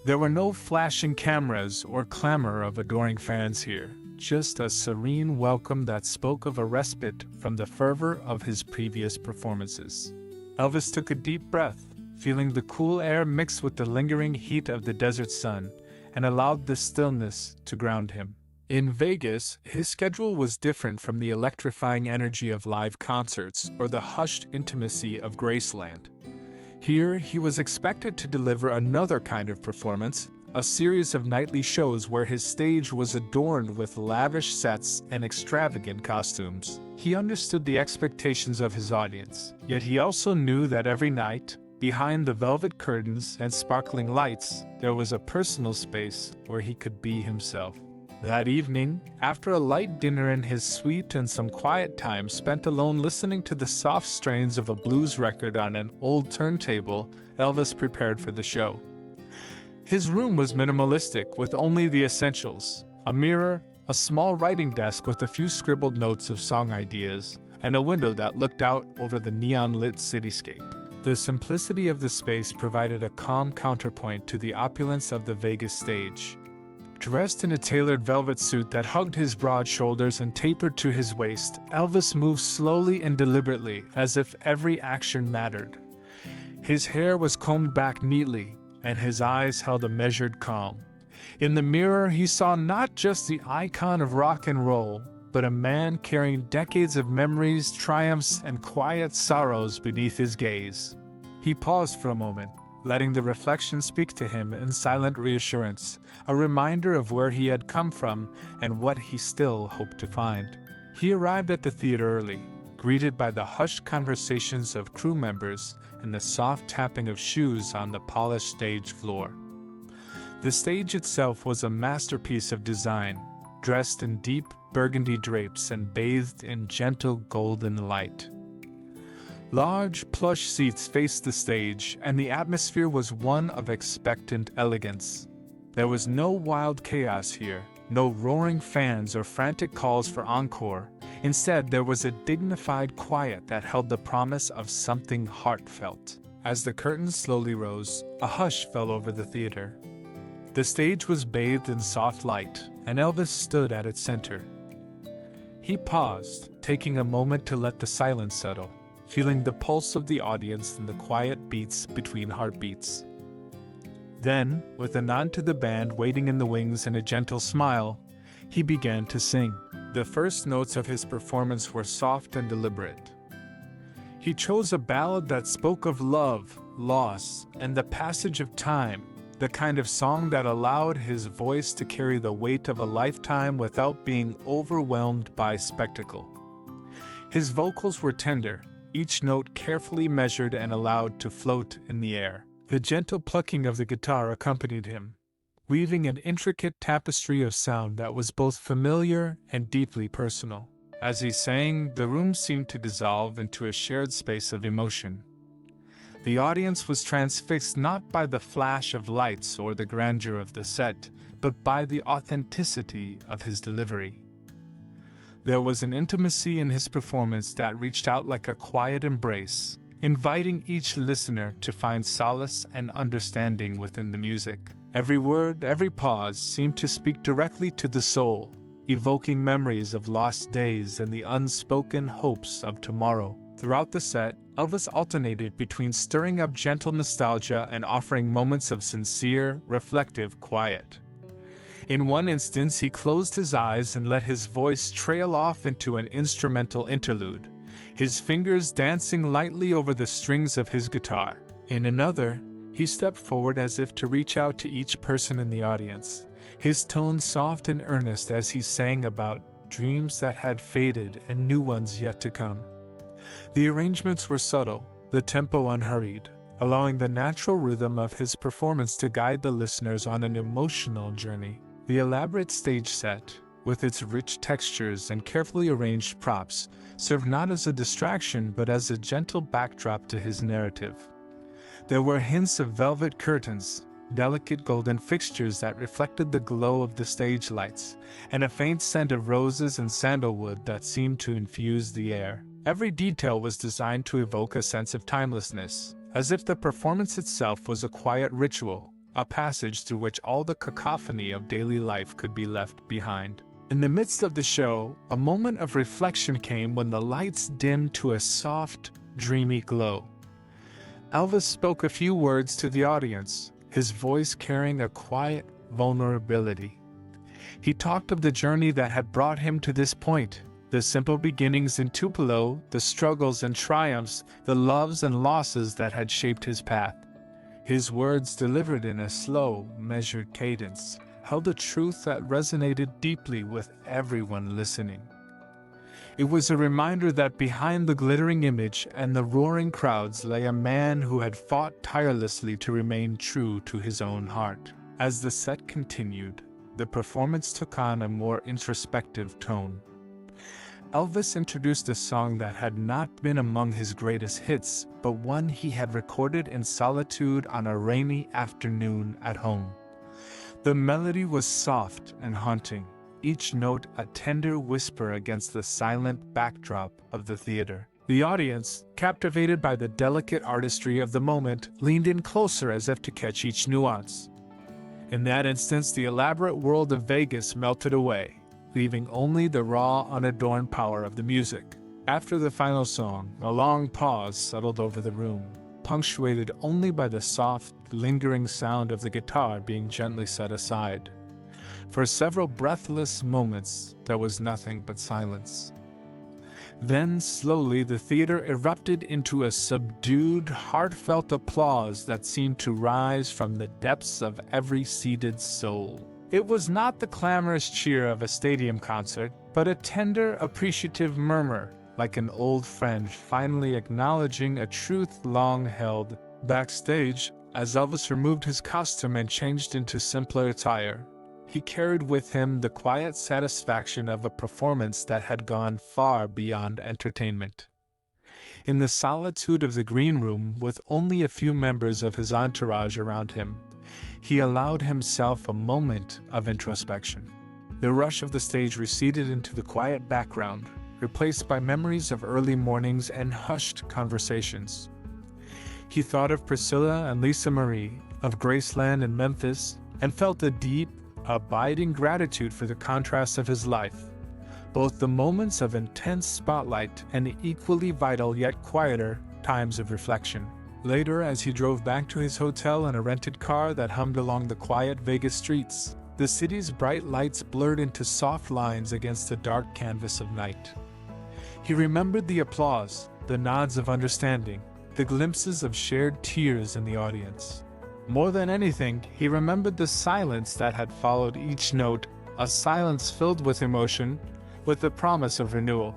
There were no flashing cameras or clamor of adoring fans here, just a serene welcome that spoke of a respite from the fervor of his previous performances. Elvis took a deep breath, feeling the cool air mix with the lingering heat of the desert sun, and allowed the stillness to ground him. In Vegas, his schedule was different from the electrifying energy of live concerts or the hushed intimacy of Graceland. Here, he was expected to deliver another kind of performance, a series of nightly shows where his stage was adorned with lavish sets and extravagant costumes. He understood the expectations of his audience, yet he also knew that every night, behind the velvet curtains and sparkling lights, there was a personal space where he could be himself. That evening, after a light dinner in his suite and some quiet time spent alone listening to the soft strains of a blues record on an old turntable, Elvis prepared for the show. His room was minimalistic, with only the essentials: a mirror, a small writing desk with a few scribbled notes of song ideas, and a window that looked out over the neon-lit cityscape. The simplicity of the space provided a calm counterpoint to the opulence of the Vegas stage. Dressed in a tailored velvet suit that hugged his broad shoulders and tapered to his waist, Elvis moved slowly and deliberately, as if every action mattered. His hair was combed back neatly, and his eyes held a measured calm. In the mirror, he saw not just the icon of rock and roll, but a man carrying decades of memories, triumphs, and quiet sorrows beneath his gaze. He paused for a moment, letting the reflection speak to him in silent reassurance, a reminder of where he had come from and what he still hoped to find. He arrived at the theater early, greeted by the hushed conversations of crew members and the soft tapping of shoes on the polished stage floor. The stage itself was a masterpiece of design, dressed in deep burgundy drapes and bathed in gentle golden light. Large, plush seats faced the stage, and the atmosphere was one of expectant elegance. There was no wild chaos here, no roaring fans or frantic calls for encore. Instead, there was a dignified quiet that held the promise of something heartfelt. As the curtains slowly rose, a hush fell over the theater. The stage was bathed in soft light, and Elvis stood at its center. He paused, taking a moment to let the silence settle, feeling the pulse of the audience and the quiet beats between heartbeats. Then, with a nod to the band waiting in the wings and a gentle smile, he began to sing. The first notes of his performance were soft and deliberate. He chose a ballad that spoke of love, loss, and the passage of time, the kind of song that allowed his voice to carry the weight of a lifetime without being overwhelmed by spectacle. His vocals were tender, each note carefully measured and allowed to float in the air. The gentle plucking of the guitar accompanied him, weaving an intricate tapestry of sound that was both familiar and deeply personal. As he sang, the room seemed to dissolve into a shared space of emotion. The audience was transfixed not by the flash of lights or the grandeur of the set, but by the authenticity of his delivery. There was an intimacy in his performance that reached out like a quiet embrace, inviting each listener to find solace and understanding within the music. Every word, every pause seemed to speak directly to the soul, evoking memories of lost days and the unspoken hopes of tomorrow. Throughout the set, Elvis alternated between stirring up gentle nostalgia and offering moments of sincere, reflective quiet. In one instance, he closed his eyes and let his voice trail off into an instrumental interlude, his fingers dancing lightly over the strings of his guitar. In another, he stepped forward as if to reach out to each person in the audience, his tone soft and earnest as he sang about dreams that had faded and new ones yet to come. The arrangements were subtle, the tempo unhurried, allowing the natural rhythm of his performance to guide the listeners on an emotional journey. The elaborate stage set, with its rich textures and carefully arranged props, served not as a distraction but as a gentle backdrop to his narrative. There were hints of velvet curtains, delicate golden fixtures that reflected the glow of the stage lights, and a faint scent of roses and sandalwood that seemed to infuse the air. Every detail was designed to evoke a sense of timelessness, as if the performance itself was a quiet ritual, a passage through which all the cacophony of daily life could be left behind. In the midst of the show, a moment of reflection came when the lights dimmed to a soft, dreamy glow. Elvis spoke a few words to the audience, his voice carrying a quiet vulnerability. He talked of the journey that had brought him to this point, the simple beginnings in Tupelo, the struggles and triumphs, the loves and losses that had shaped his path. His words, delivered in a slow, measured cadence, held a truth that resonated deeply with everyone listening. It was a reminder that behind the glittering image and the roaring crowds lay a man who had fought tirelessly to remain true to his own heart. As the set continued, the performance took on a more introspective tone. Elvis introduced a song that had not been among his greatest hits, but one he had recorded in solitude on a rainy afternoon at home. The melody was soft and haunting, each note a tender whisper against the silent backdrop of the theater. The audience, captivated by the delicate artistry of the moment, leaned in closer as if to catch each nuance. In that instance, the elaborate world of Vegas melted away, leaving only the raw, unadorned power of the music. After the final song, a long pause settled over the room, punctuated only by the soft, lingering sound of the guitar being gently set aside. For several breathless moments, there was nothing but silence. Then, slowly, the theater erupted into a subdued, heartfelt applause that seemed to rise from the depths of every seated soul. It was not the clamorous cheer of a stadium concert, but a tender, appreciative murmur, like an old friend finally acknowledging a truth long held. Backstage, as Elvis removed his costume and changed into simpler attire, he carried with him the quiet satisfaction of a performance that had gone far beyond entertainment. In the solitude of the green room, with only a few members of his entourage around him, he allowed himself a moment of introspection. The rush of the stage receded into the quiet background, replaced by memories of early mornings and hushed conversations. He thought of Priscilla and Lisa Marie, of Graceland and Memphis, and felt a deep, abiding gratitude for the contrast of his life, both the moments of intense spotlight and the equally vital yet quieter times of reflection. Later, as he drove back to his hotel in a rented car that hummed along the quiet Vegas streets, the city's bright lights blurred into soft lines against the dark canvas of night. He remembered the applause, the nods of understanding, the glimpses of shared tears in the audience. More than anything, he remembered the silence that had followed each note, a silence filled with emotion, with the promise of renewal.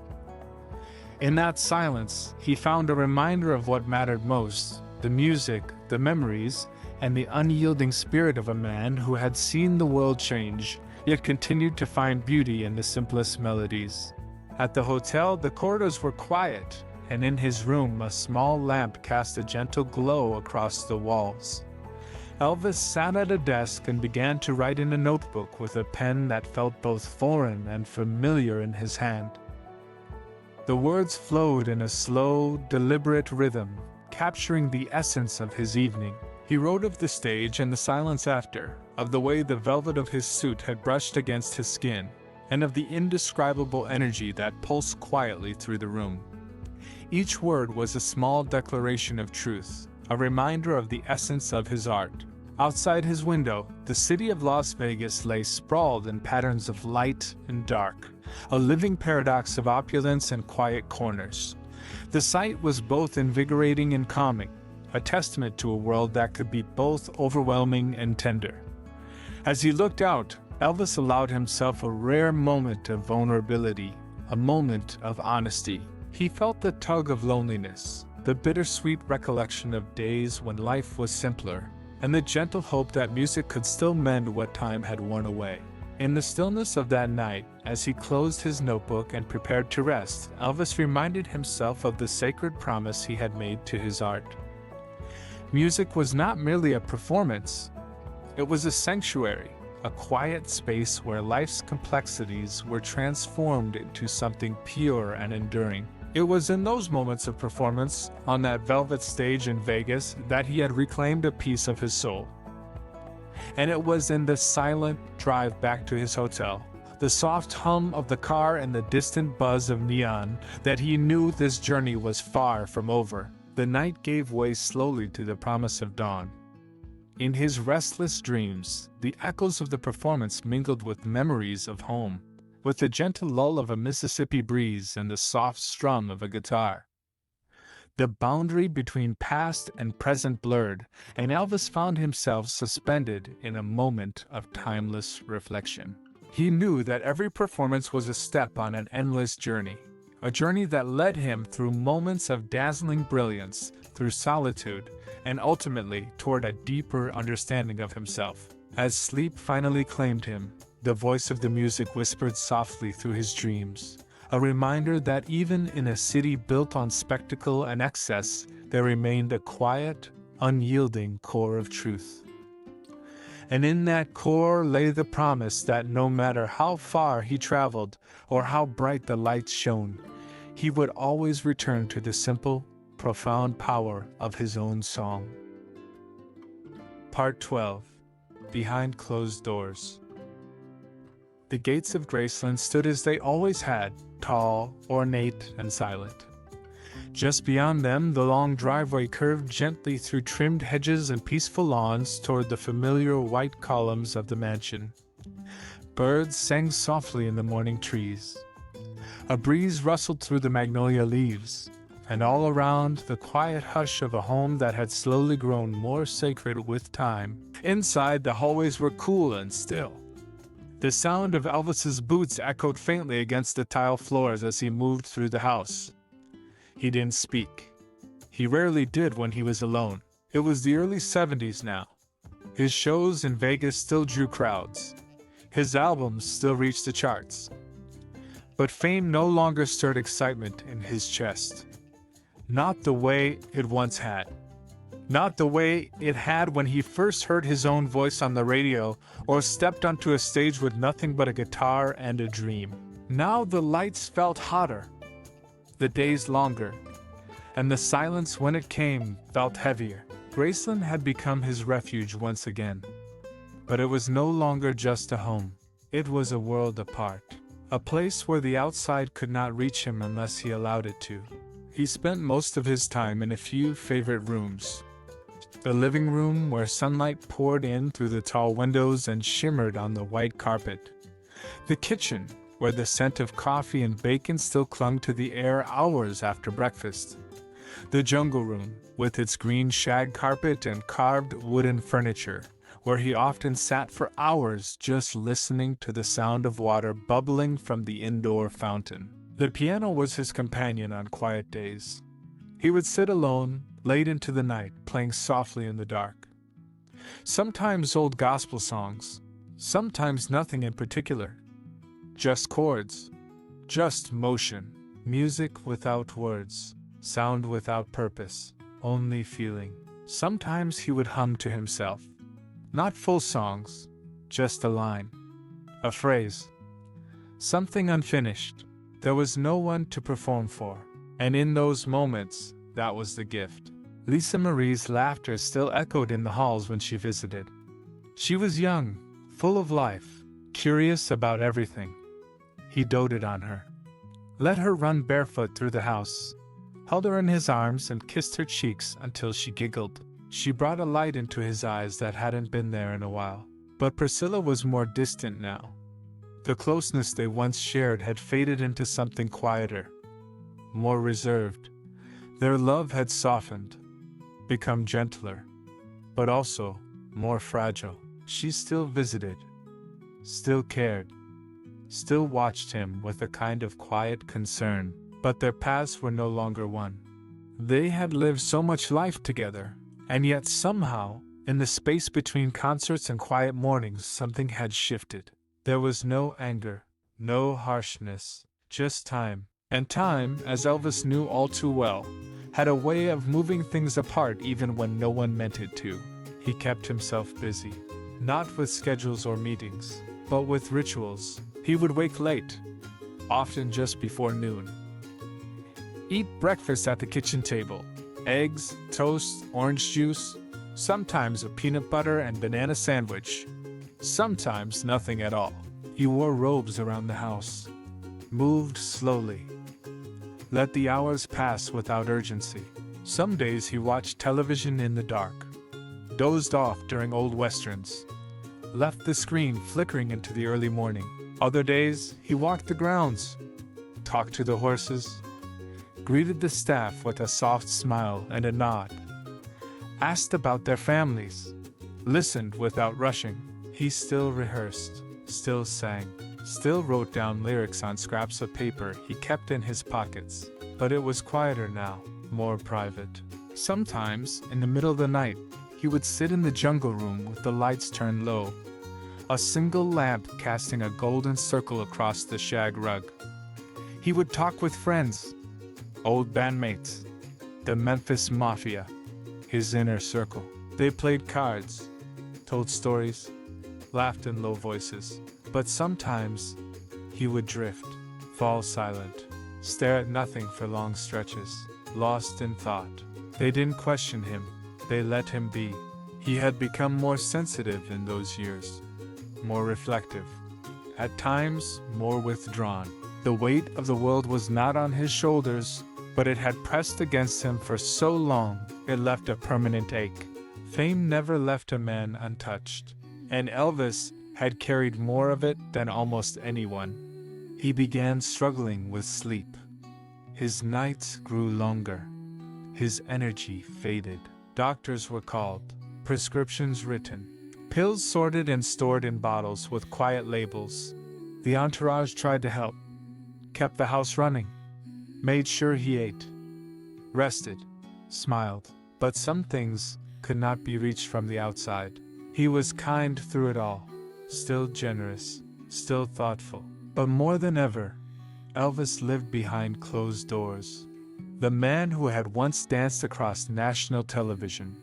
In that silence, he found a reminder of what mattered most: the music, the memories, and the unyielding spirit of a man who had seen the world change, yet continued to find beauty in the simplest melodies. At the hotel, the corridors were quiet, and in his room, a small lamp cast a gentle glow across the walls. Elvis sat at a desk and began to write in a notebook with a pen that felt both foreign and familiar in his hand. The words flowed in a slow, deliberate rhythm, capturing the essence of his evening. He wrote of the stage and the silence after, of the way the velvet of his suit had brushed against his skin, and of the indescribable energy that pulsed quietly through the room. Each word was a small declaration of truth, a reminder of the essence of his art. Outside his window, the city of Las Vegas lay sprawled in patterns of light and dark, a living paradox of opulence and quiet corners. The sight was both invigorating and calming, a testament to a world that could be both overwhelming and tender. As he looked out, Elvis allowed himself a rare moment of vulnerability, a moment of honesty. He felt the tug of loneliness, the bittersweet recollection of days when life was simpler, and the gentle hope that music could still mend what time had worn away. In the stillness of that night, as he closed his notebook and prepared to rest, Elvis reminded himself of the sacred promise he had made to his art. Music was not merely a performance, it was a sanctuary, a quiet space where life's complexities were transformed into something pure and enduring. It was in those moments of performance, on that velvet stage in Vegas, that he had reclaimed a piece of his soul. And it was in the silent drive back to his hotel, the soft hum of the car and the distant buzz of neon, that he knew this journey was far from over. The night gave way slowly to the promise of dawn. In his restless dreams, the echoes of the performance mingled with memories of home, with the gentle lull of a Mississippi breeze and the soft strum of a guitar. The boundary between past and present blurred, and Elvis found himself suspended in a moment of timeless reflection. He knew that every performance was a step on an endless journey, a journey that led him through moments of dazzling brilliance, through solitude, and ultimately toward a deeper understanding of himself. As sleep finally claimed him, the voice of the music whispered softly through his dreams, a reminder that even in a city built on spectacle and excess, there remained a quiet, unyielding core of truth. And in that core lay the promise that no matter how far he traveled or how bright the lights shone, he would always return to the simple, profound power of his own song. Part 12. Behind Closed Doors. The gates of Graceland stood as they always had, tall, ornate, and silent. Just beyond them, the long driveway curved gently through trimmed hedges and peaceful lawns toward the familiar white columns of the mansion. Birds sang softly in the morning trees. A breeze rustled through the magnolia leaves, and all around the quiet hush of a home that had slowly grown more sacred with time. Inside, the hallways were cool and still. The sound of Elvis's boots echoed faintly against the tile floors as he moved through the house. He didn't speak. He rarely did when he was alone. It was the early 70s now. His shows in Vegas still drew crowds. His albums still reached the charts. But fame no longer stirred excitement in his chest. Not the way it once had. Not the way it had when he first heard his own voice on the radio or stepped onto a stage with nothing but a guitar and a dream. Now the lights felt hotter, the days longer, and the silence when it came felt heavier. Graceland had become his refuge once again. But it was no longer just a home. It was a world apart. A place where the outside could not reach him unless he allowed it to. He spent most of his time in a few favorite rooms. The living room, where sunlight poured in through the tall windows and shimmered on the white carpet. The kitchen, where the scent of coffee and bacon still clung to the air hours after breakfast. The jungle room, with its green shag carpet and carved wooden furniture, where he often sat for hours just listening to the sound of water bubbling from the indoor fountain. The piano was his companion on quiet days. He would sit alone, late into the night, playing softly in the dark. Sometimes old gospel songs, sometimes nothing in particular. Just chords, just motion, music without words, sound without purpose, only feeling. Sometimes he would hum to himself. Not full songs, just a line, a phrase, something unfinished. There was no one to perform for, and in those moments, that was the gift. Lisa Marie's laughter still echoed in the halls when she visited. She was young, full of life, curious about everything. He doted on her. Let her run barefoot through the house, held her in his arms and kissed her cheeks until she giggled. She brought a light into his eyes that hadn't been there in a while. But Priscilla was more distant now. The closeness they once shared had faded into something quieter, more reserved. Their love had softened, become gentler, but also more fragile. She still visited, still cared, still watched him with a kind of quiet concern, but their paths were no longer one. They had lived so much life together, and yet somehow, in the space between concerts and quiet mornings, something had shifted. There was no anger, no harshness, just time. And time, as Elvis knew all too well, had a way of moving things apart even when no one meant it to. He kept himself busy, not with schedules or meetings, but with rituals. He would wake late, often just before noon. Eat breakfast at the kitchen table. Eggs, toast, orange juice, sometimes a peanut butter and banana sandwich, sometimes nothing at all. He wore robes around the house, moved slowly, let the hours pass without urgency. Some days he watched television in the dark, dozed off during old westerns, left the screen flickering into the early morning. Other days he walked the grounds, talked to the horses, greeted the staff with a soft smile and a nod, asked about their families, listened without rushing. He still rehearsed, still sang, still wrote down lyrics on scraps of paper he kept in his pockets. But it was quieter now, more private. Sometimes, in the middle of the night, he would sit in the jungle room with the lights turned low, a single lamp casting a golden circle across the shag rug. He would talk with friends, old bandmates, the Memphis Mafia, his inner circle. They played cards, told stories, laughed in low voices. But sometimes, he would drift, fall silent, stare at nothing for long stretches, lost in thought. They didn't question him, they let him be. He had become more sensitive in those years, more reflective, at times more withdrawn. The weight of the world was not on his shoulders, but it had pressed against him for so long, it left a permanent ache. Fame never left a man untouched, and Elvis had carried more of it than almost anyone. He began struggling with sleep. His nights grew longer. His energy faded. Doctors were called, prescriptions written, pills sorted and stored in bottles with quiet labels. The entourage tried to help, kept the house running, made sure he ate, rested, smiled. But some things could not be reached from the outside. He was kind through it all, still generous, still thoughtful. But more than ever, Elvis lived behind closed doors. The man who had once danced across national television,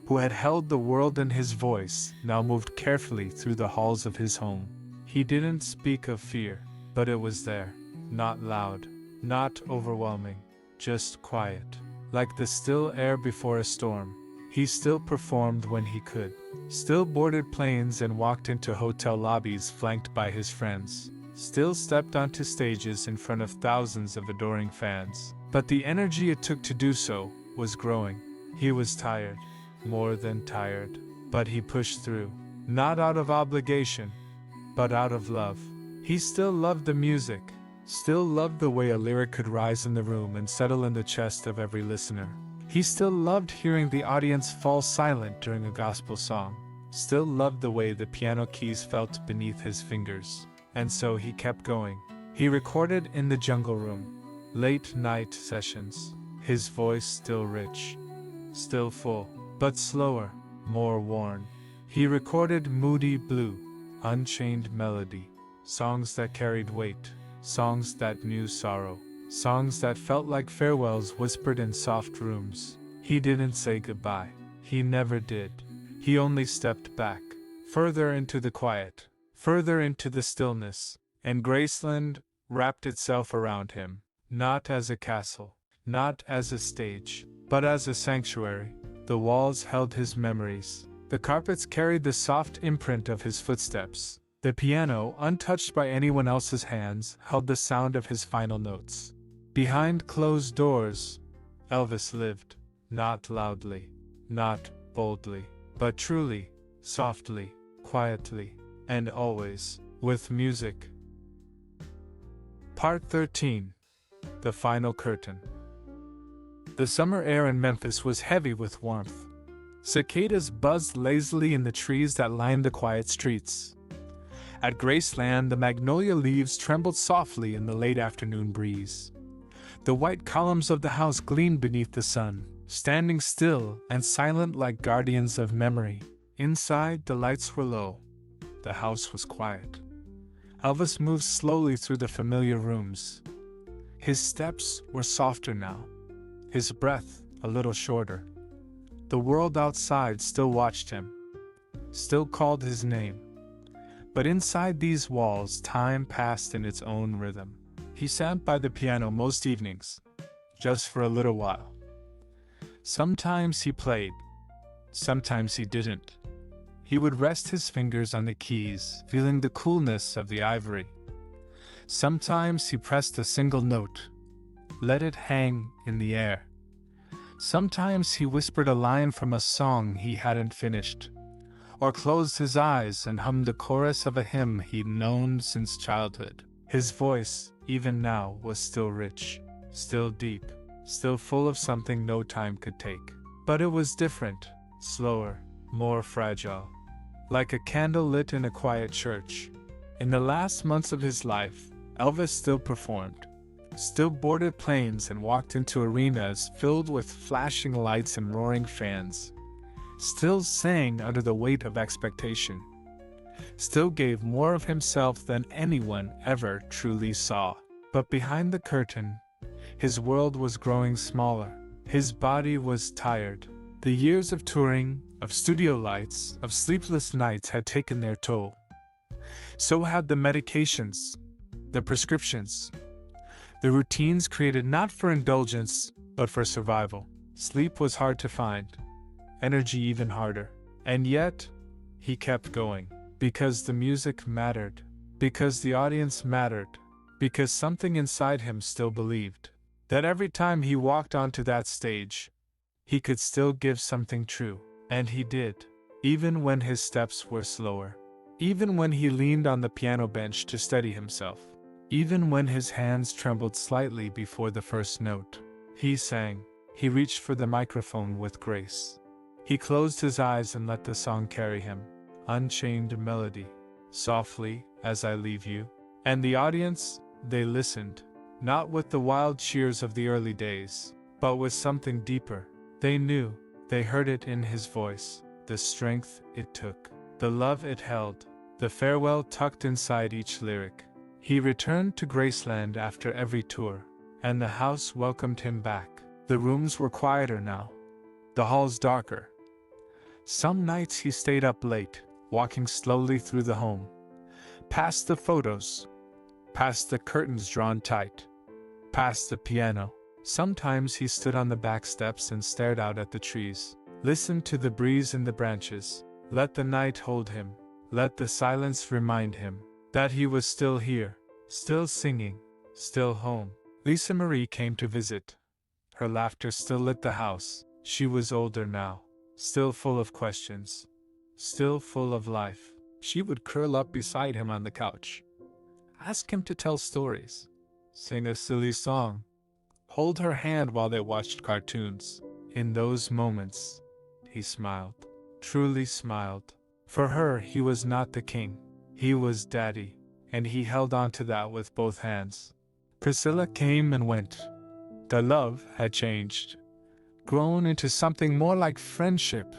who had held the world in his voice, now moved carefully through the halls of his home. He didn't speak of fear, but it was there, not loud, not overwhelming, just quiet, like the still air before a storm. He still performed when he could, still boarded planes and walked into hotel lobbies flanked by his friends, still stepped onto stages in front of thousands of adoring fans. But the energy it took to do so was growing. He was tired, more than tired, but he pushed through, not out of obligation, but out of love. He still loved the music, still loved the way a lyric could rise in the room and settle in the chest of every listener. He still loved hearing the audience fall silent during a gospel song, still loved the way the piano keys felt beneath his fingers. And so he kept going. He recorded in the jungle room, late night sessions, his voice still rich, still full, but slower, more worn. He recorded Moody Blue, Unchained Melody, songs that carried weight, songs that knew sorrow, songs that felt like farewells whispered in soft rooms. He didn't say goodbye. He never did. He only stepped back, further into the quiet, further into the stillness, and Graceland wrapped itself around him, not as a castle, not as a stage, but as a sanctuary. The walls held his memories. The carpets carried the soft imprint of his footsteps. The piano, untouched by anyone else's hands, held the sound of his final notes. Behind closed doors, Elvis lived, not loudly, not boldly, but truly, softly, quietly, and always, with music. Part 13. The Final Curtain. The summer air in Memphis was heavy with warmth. Cicadas buzzed lazily in the trees that lined the quiet streets. At Graceland, the magnolia leaves trembled softly in the late afternoon breeze. The white columns of the house gleamed beneath the sun, standing still and silent like guardians of memory. Inside, the lights were low. The house was quiet. Elvis moved slowly through the familiar rooms. His steps were softer now, his breath a little shorter. The world outside still watched him, still called his name. But inside these walls, time passed in its own rhythm. He sat by the piano most evenings, just for a little while. Sometimes he played, sometimes he didn't. He would rest his fingers on the keys, feeling the coolness of the ivory. Sometimes he pressed a single note, let it hang in the air. Sometimes he whispered a line from a song he hadn't finished, or closed his eyes and hummed the chorus of a hymn he'd known since childhood. His voice, even now, was still rich, still deep, still full of something no time could take. But it was different, slower, more fragile. Like a candle lit in a quiet church. In the last months of his life, Elvis still performed, still boarded planes and walked into arenas filled with flashing lights and roaring fans, still sang under the weight of expectation, still gave more of himself than anyone ever truly saw. But behind the curtain, his world was growing smaller. His body was tired. The years of touring, of studio lights, of sleepless nights had taken their toll. So had the medications, the prescriptions, the routines created not for indulgence, but for survival. Sleep was hard to find, energy even harder. And yet, he kept going. Because the music mattered. Because the audience mattered. Because something inside him still believed that every time he walked onto that stage, he could still give something true. And he did. Even when his steps were slower. Even when he leaned on the piano bench to steady himself. Even when his hands trembled slightly before the first note. He sang. He reached for the microphone with grace. He closed his eyes and let the song carry him. Unchained melody. Softly, as I leave you. And the audience, they listened. Not with the wild cheers of the early days, but with something deeper. They knew. They heard it in his voice. The strength it took. The love it held. The farewell tucked inside each lyric. He returned to Graceland after every tour, and the house welcomed him back. The rooms were quieter now, the halls darker. Some nights he stayed up late, walking slowly through the home, past the photos, past the curtains drawn tight, past the piano. Sometimes he stood on the back steps and stared out at the trees, listened to the breeze in the branches, let the night hold him, let the silence remind him that he was still here, still singing, still home. Lisa Marie came to visit. Her laughter still lit the house. She was older now, still full of questions, still full of life. She would curl up beside him on the couch, ask him to tell stories, sing a silly song, hold her hand while they watched cartoons. In those moments, he smiled, truly smiled. For her, he was not the king. He was Daddy, and he held on to that with both hands. Priscilla came and went. Their love had changed, grown into something more like friendship,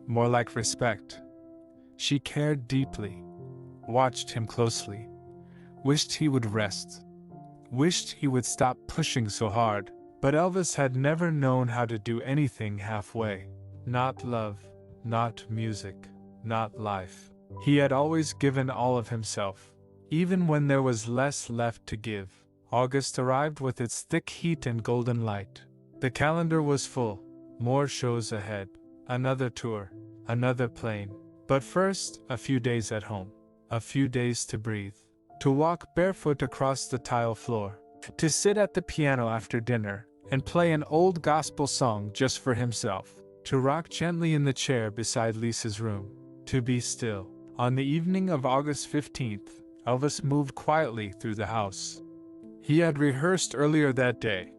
more like respect. She cared deeply, watched him closely, wished he would rest, wished he would stop pushing so hard. But Elvis had never known how to do anything halfway. Not love, not music, not life. He had always given all of himself, even when there was less left to give. August arrived with its thick heat and golden light. The calendar was full, more shows ahead, another tour, another plane. But first, a few days at home, a few days to breathe, to walk barefoot across the tile floor, to sit at the piano after dinner and play an old gospel song just for himself, to rock gently in the chair beside Lisa's room, to be still. On the evening of August 15th, Elvis moved quietly through the house. He had rehearsed earlier that day,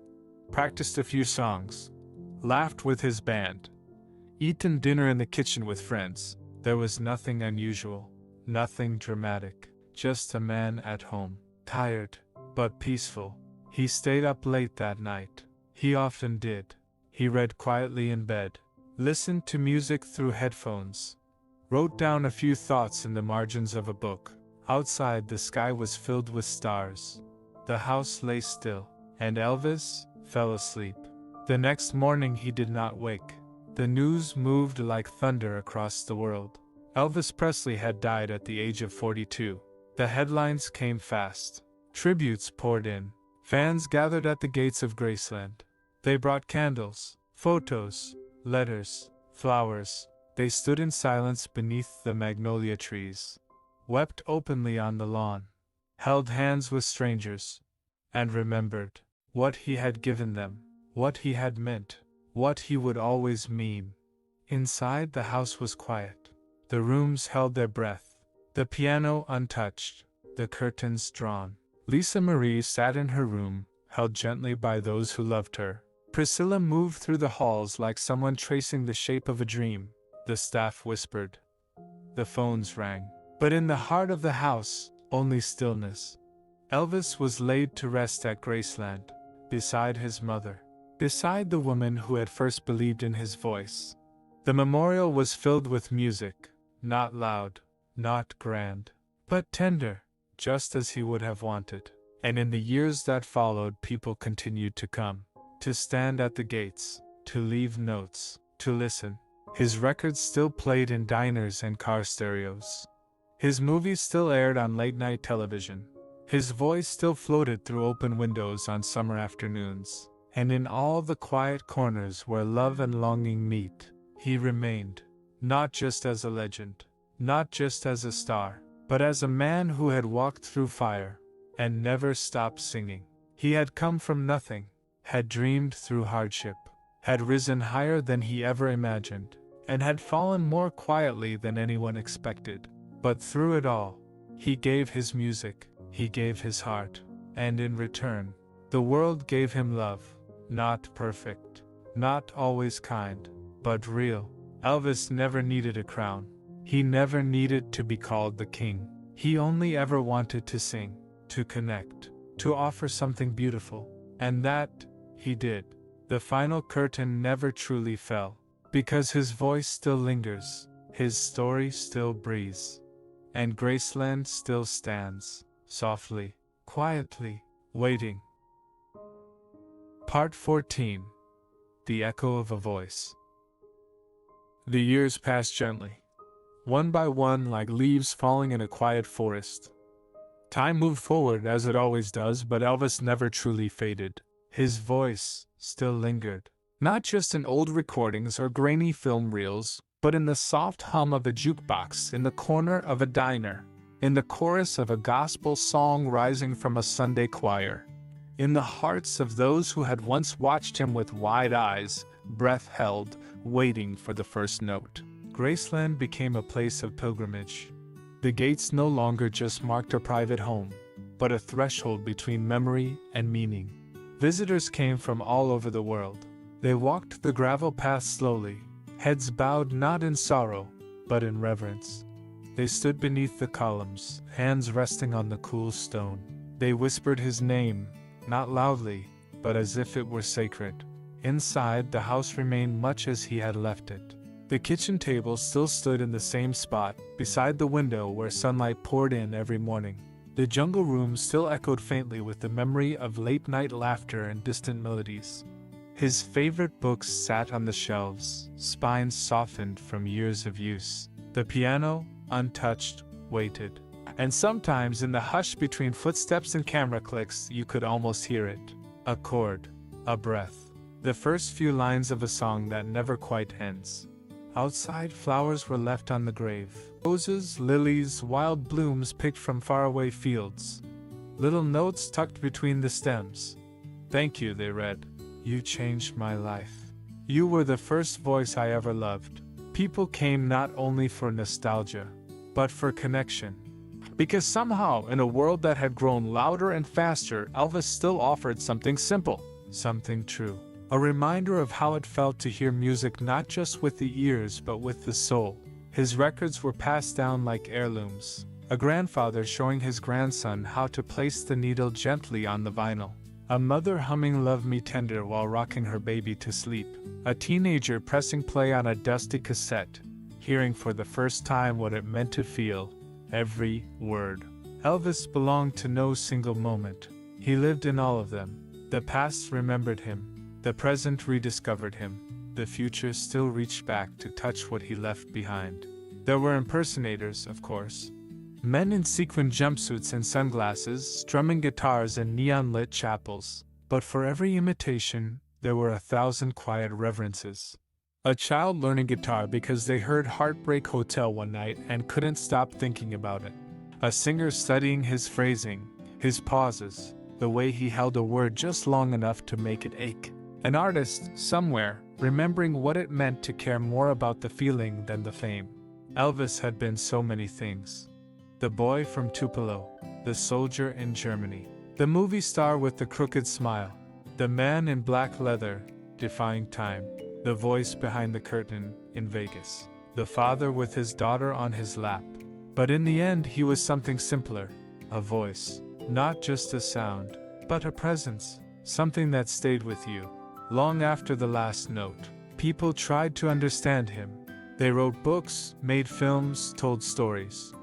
practiced a few songs, laughed with his band, eaten dinner in the kitchen with friends. There was nothing unusual, nothing dramatic, just a man at home, tired, but peaceful. He stayed up late that night. He often did. He read quietly in bed, listened to music through headphones, wrote down a few thoughts in the margins of a book. Outside, the sky was filled with stars. The house lay still, and Elvis fell asleep. The next morning he did not wake. The news moved like thunder across the world. Elvis Presley had died at the age of 42. The headlines came fast. Tributes poured in. Fans gathered at the gates of Graceland. They brought candles, photos, letters, flowers. They stood in silence beneath the magnolia trees, wept openly on the lawn, held hands with strangers, and remembered what he had given them, what he had meant, what he would always mean. Inside, the house was quiet. The rooms held their breath, the piano untouched, the curtains drawn. Lisa Marie sat in her room, held gently by those who loved her. Priscilla moved through the halls like someone tracing the shape of a dream. The staff whispered. The phones rang. But in the heart of the house, only stillness. Elvis was laid to rest at Graceland, beside his mother, beside the woman who had first believed in his voice. The memorial was filled with music, not loud, not grand, but tender, just as he would have wanted. And in the years that followed, people continued to come, to stand at the gates, to leave notes, to listen. His records still played in diners and car stereos. His movies still aired on late-night television. His voice still floated through open windows on summer afternoons. And in all the quiet corners where love and longing meet, he remained, not just as a legend, not just as a star, but as a man who had walked through fire and never stopped singing. He had come from nothing, had dreamed through hardship, had risen higher than he ever imagined, and had fallen more quietly than anyone expected. But through it all, he gave his music, he gave his heart, and in return, the world gave him love, not perfect, not always kind, but real. Elvis never needed a crown. He never needed to be called the king. He only ever wanted to sing, to connect, to offer something beautiful. And that, he did. The final curtain never truly fell, because his voice still lingers, his story still breathes, and Graceland still stands, softly, quietly, waiting. Part 14. The Echo of a Voice. The years passed gently, one by one like leaves falling in a quiet forest. Time moved forward as it always does, but Elvis never truly faded. His voice still lingered, not just in old recordings or grainy film reels, but in the soft hum of a jukebox in the corner of a diner, in the chorus of a gospel song rising from a Sunday choir, in the hearts of those who had once watched him with wide eyes, breath held, waiting for the first note. Graceland became a place of pilgrimage. The gates no longer just marked a private home, but a threshold between memory and meaning. Visitors came from all over the world. They walked the gravel path slowly, heads bowed not in sorrow, but in reverence. They stood beneath the columns, hands resting on the cool stone. They whispered his name, not loudly, but as if it were sacred. Inside, the house remained much as he had left it. The kitchen table still stood in the same spot, beside the window where sunlight poured in every morning. The jungle room still echoed faintly with the memory of late-night laughter and distant melodies. His favorite books sat on the shelves, spines softened from years of use. The piano, untouched, waited. And sometimes in the hush between footsteps and camera clicks, you could almost hear it. A chord, a breath, the first few lines of a song that never quite ends. Outside, flowers were left on the grave. Roses, lilies, wild blooms picked from faraway fields. Little notes tucked between the stems. "Thank you," they read. "You changed my life. You were the first voice I ever loved." People came not only for nostalgia, but for connection. Because somehow, in a world that had grown louder and faster, Elvis still offered something simple, something true. A reminder of how it felt to hear music not just with the ears but with the soul. His records were passed down like heirlooms, a grandfather showing his grandson how to place the needle gently on the vinyl, a mother humming Love Me Tender while rocking her baby to sleep, a teenager pressing play on a dusty cassette, hearing for the first time what it meant to feel every word. Elvis belonged to no single moment. He lived in all of them. The past remembered him. The present rediscovered him. The future still reached back to touch what he left behind. There were impersonators, of course. Men in sequin jumpsuits and sunglasses, strumming guitars in neon-lit chapels. But for every imitation, there were 1,000 quiet reverences. A child learning guitar because they heard Heartbreak Hotel one night and couldn't stop thinking about it. A singer studying his phrasing, his pauses, the way he held a word just long enough to make it ache. An artist, somewhere, remembering what it meant to care more about the feeling than the fame. Elvis had been so many things. The boy from Tupelo, the soldier in Germany, the movie star with the crooked smile, the man in black leather, defying time, the voice behind the curtain in Vegas, the father with his daughter on his lap. But in the end, he was something simpler, a voice, not just a sound, but a presence, something that stayed with you. Long after the last note, people tried to understand him. They wrote books, made films, told stories.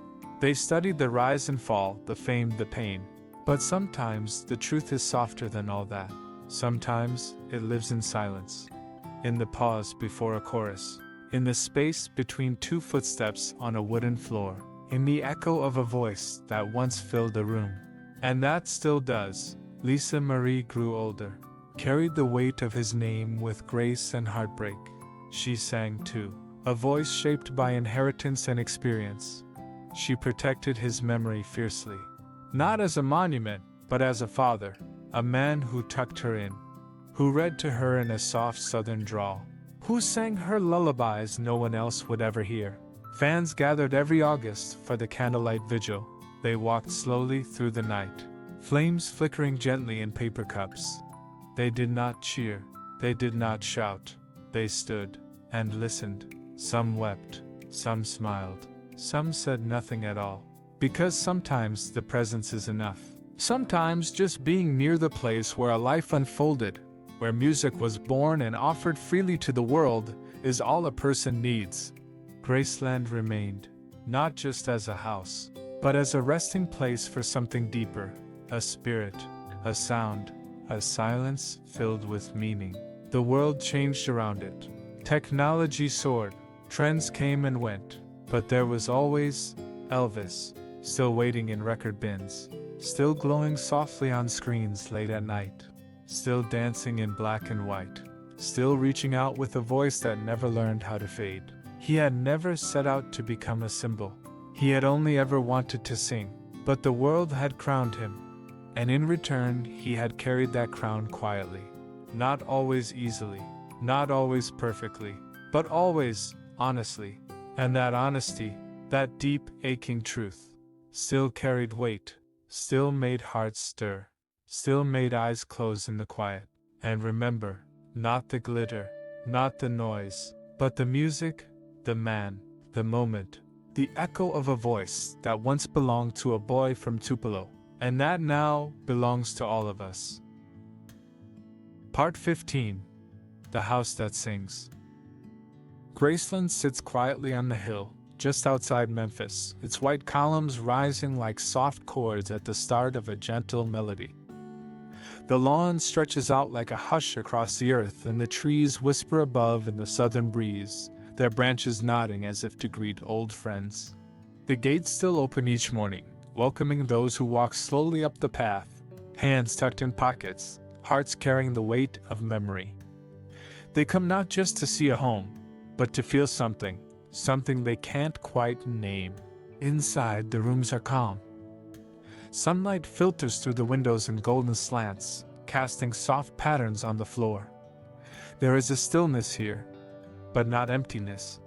They studied the rise and fall, the fame, the pain. But sometimes the truth is softer than all that. Sometimes it lives in silence. In the pause before a chorus. In the space between two footsteps on a wooden floor. In the echo of a voice that once filled a room. And that still does. Lisa Marie grew older. Carried the weight of his name with grace and heartbreak. She sang too. A voice shaped by inheritance and experience. She protected his memory fiercely. Not as a monument, but as a father. A man who tucked her in. Who read to her in a soft southern drawl. Who sang her lullabies no one else would ever hear. Fans gathered every August for the candlelight vigil. They walked slowly through the night. Flames flickering gently in paper cups. They did not cheer, they did not shout, they stood and listened. Some wept, some smiled, some said nothing at all. Because sometimes the presence is enough. Sometimes just being near the place where a life unfolded, where music was born and offered freely to the world, is all a person needs. Graceland remained, not just as a house, but as a resting place for something deeper, a spirit, a sound, a silence filled with meaning. The world changed around it. Technology soared. Trends came and went. But there was always Elvis, still waiting in record bins, still glowing softly on screens late at night, still dancing in black and white, still reaching out with a voice that never learned how to fade. He had never set out to become a symbol. He had only ever wanted to sing. But the world had crowned him. And in return, he had carried that crown quietly. Not always easily, not always perfectly, but always honestly. And that honesty, that deep, aching truth, still carried weight, still made hearts stir, still made eyes close in the quiet. And remember, not the glitter, not the noise, but the music, the man, the moment, the echo of a voice that once belonged to a boy from Tupelo. And that now belongs to all of us. Part 15. The House That Sings. Graceland sits quietly on the hill, just outside Memphis, its white columns rising like soft chords at the start of a gentle melody. The lawn stretches out like a hush across the earth, and the trees whisper above in the southern breeze, their branches nodding as if to greet old friends. The gates still open each morning, welcoming those who walk slowly up the path, hands tucked in pockets, hearts carrying the weight of memory. They come not just to see a home, but to feel something they can't quite name. Inside, the rooms are calm. Sunlight filters through the windows in golden slants, casting soft patterns on the floor. There is a stillness here, but not emptiness.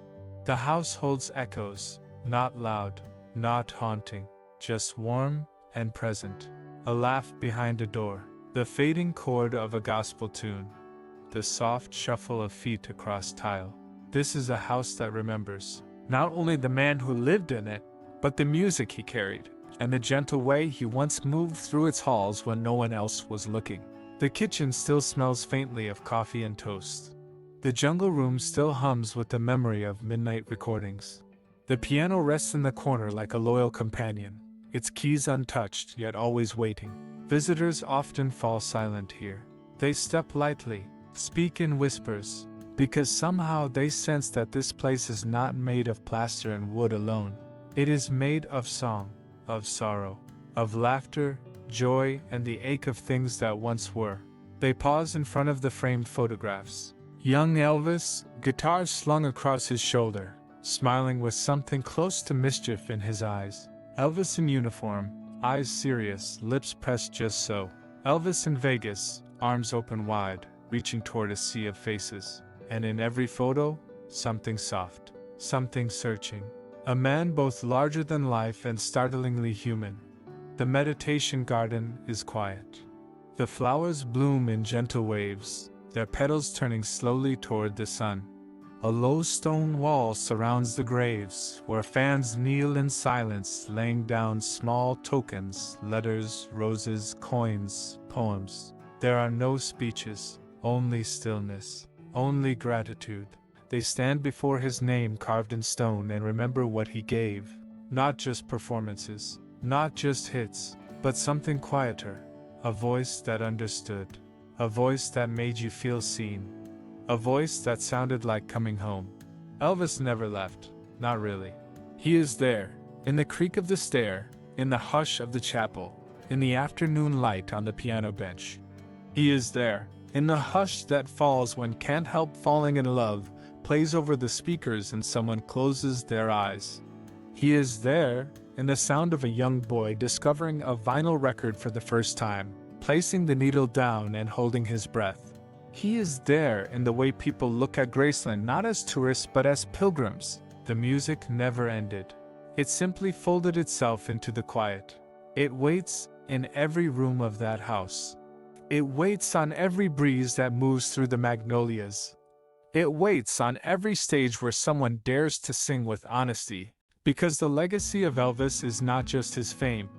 The house holds echoes, not loud, not haunting, just warm and present. A laugh behind a door, The fading chord of a gospel tune. The soft shuffle of feet across tile. This is a house that remembers, not only the man who lived in it, but the music he carried, and the gentle way he once moved through its halls when no one else was looking. The kitchen still smells faintly of coffee and toast. The jungle room still hums with the memory of midnight recordings. The piano rests in the corner like a loyal companion, its keys untouched yet always waiting. Visitors often fall silent here. They step lightly, speak in whispers, because somehow they sense that this place is not made of plaster and wood alone. It is made of song, of sorrow, of laughter, joy, and the ache of things that once were. They pause in front of the framed photographs. Young Elvis, guitar slung across his shoulder, smiling with something close to mischief in his eyes. Elvis in uniform, eyes serious, lips pressed just so. Elvis in Vegas, arms open wide, reaching toward a sea of faces. And in every photo, something soft, something searching. A man both larger than life and startlingly human. The meditation garden is quiet. The flowers bloom in gentle waves, their petals turning slowly toward the sun. A low stone wall surrounds the graves, where fans kneel in silence, laying down small tokens, letters, roses, coins, poems. There are no speeches, only stillness, only gratitude. They stand before his name carved in stone and remember what he gave. Not just performances, not just hits, but something quieter. A voice that understood. A voice that made you feel seen. A voice that sounded like coming home. Elvis never left, not really. He is there, in the creak of the stair, in the hush of the chapel, in the afternoon light on the piano bench. He is there, in the hush that falls when Can't Help Falling in Love plays over the speakers and someone closes their eyes. He is there, in the sound of a young boy discovering a vinyl record for the first time, placing the needle down and holding his breath. He is there in the way people look at Graceland not as tourists but as pilgrims. The music never ended. It simply folded itself into the quiet. It waits in every room of that house. It waits on every breeze that moves through the magnolias. It waits on every stage where someone dares to sing with honesty, because the legacy of Elvis is not just his fame,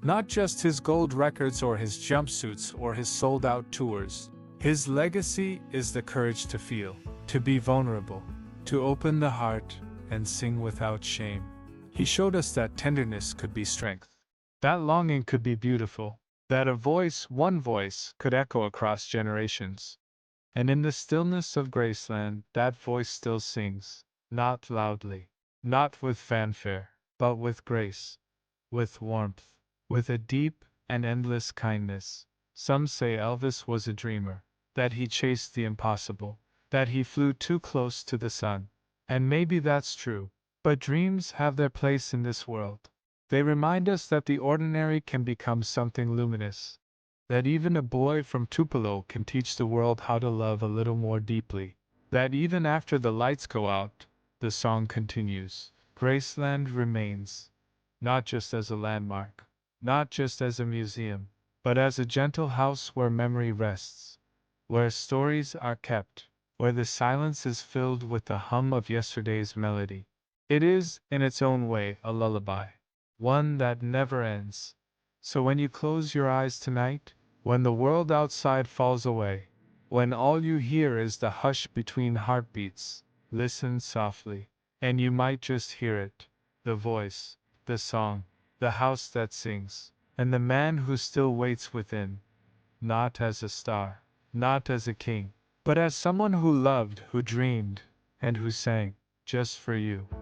not just his gold records or his jumpsuits or his sold-out tours. His legacy is the courage to feel, to be vulnerable, to open the heart and sing without shame. He showed us that tenderness could be strength, that longing could be beautiful, that a voice, one voice, could echo across generations. And in the stillness of Graceland, that voice still sings, not loudly, not with fanfare, but with grace, with warmth, with a deep and endless kindness. Some say Elvis was a dreamer, that he chased the impossible, that he flew too close to the sun. And maybe that's true, but dreams have their place in this world. They remind us that the ordinary can become something luminous, that even a boy from Tupelo can teach the world how to love a little more deeply, that even after the lights go out, the song continues. Graceland remains, not just as a landmark, not just as a museum, but as a gentle house where memory rests, where stories are kept, where the silence is filled with the hum of yesterday's melody. It is, in its own way, a lullaby, one that never ends. So when you close your eyes tonight, when the world outside falls away, when all you hear is the hush between heartbeats, listen softly, and you might just hear it, the voice, the song, the house that sings, and the man who still waits within, not as a star, not as a king, but as someone who loved, who dreamed, and who sang, just for you.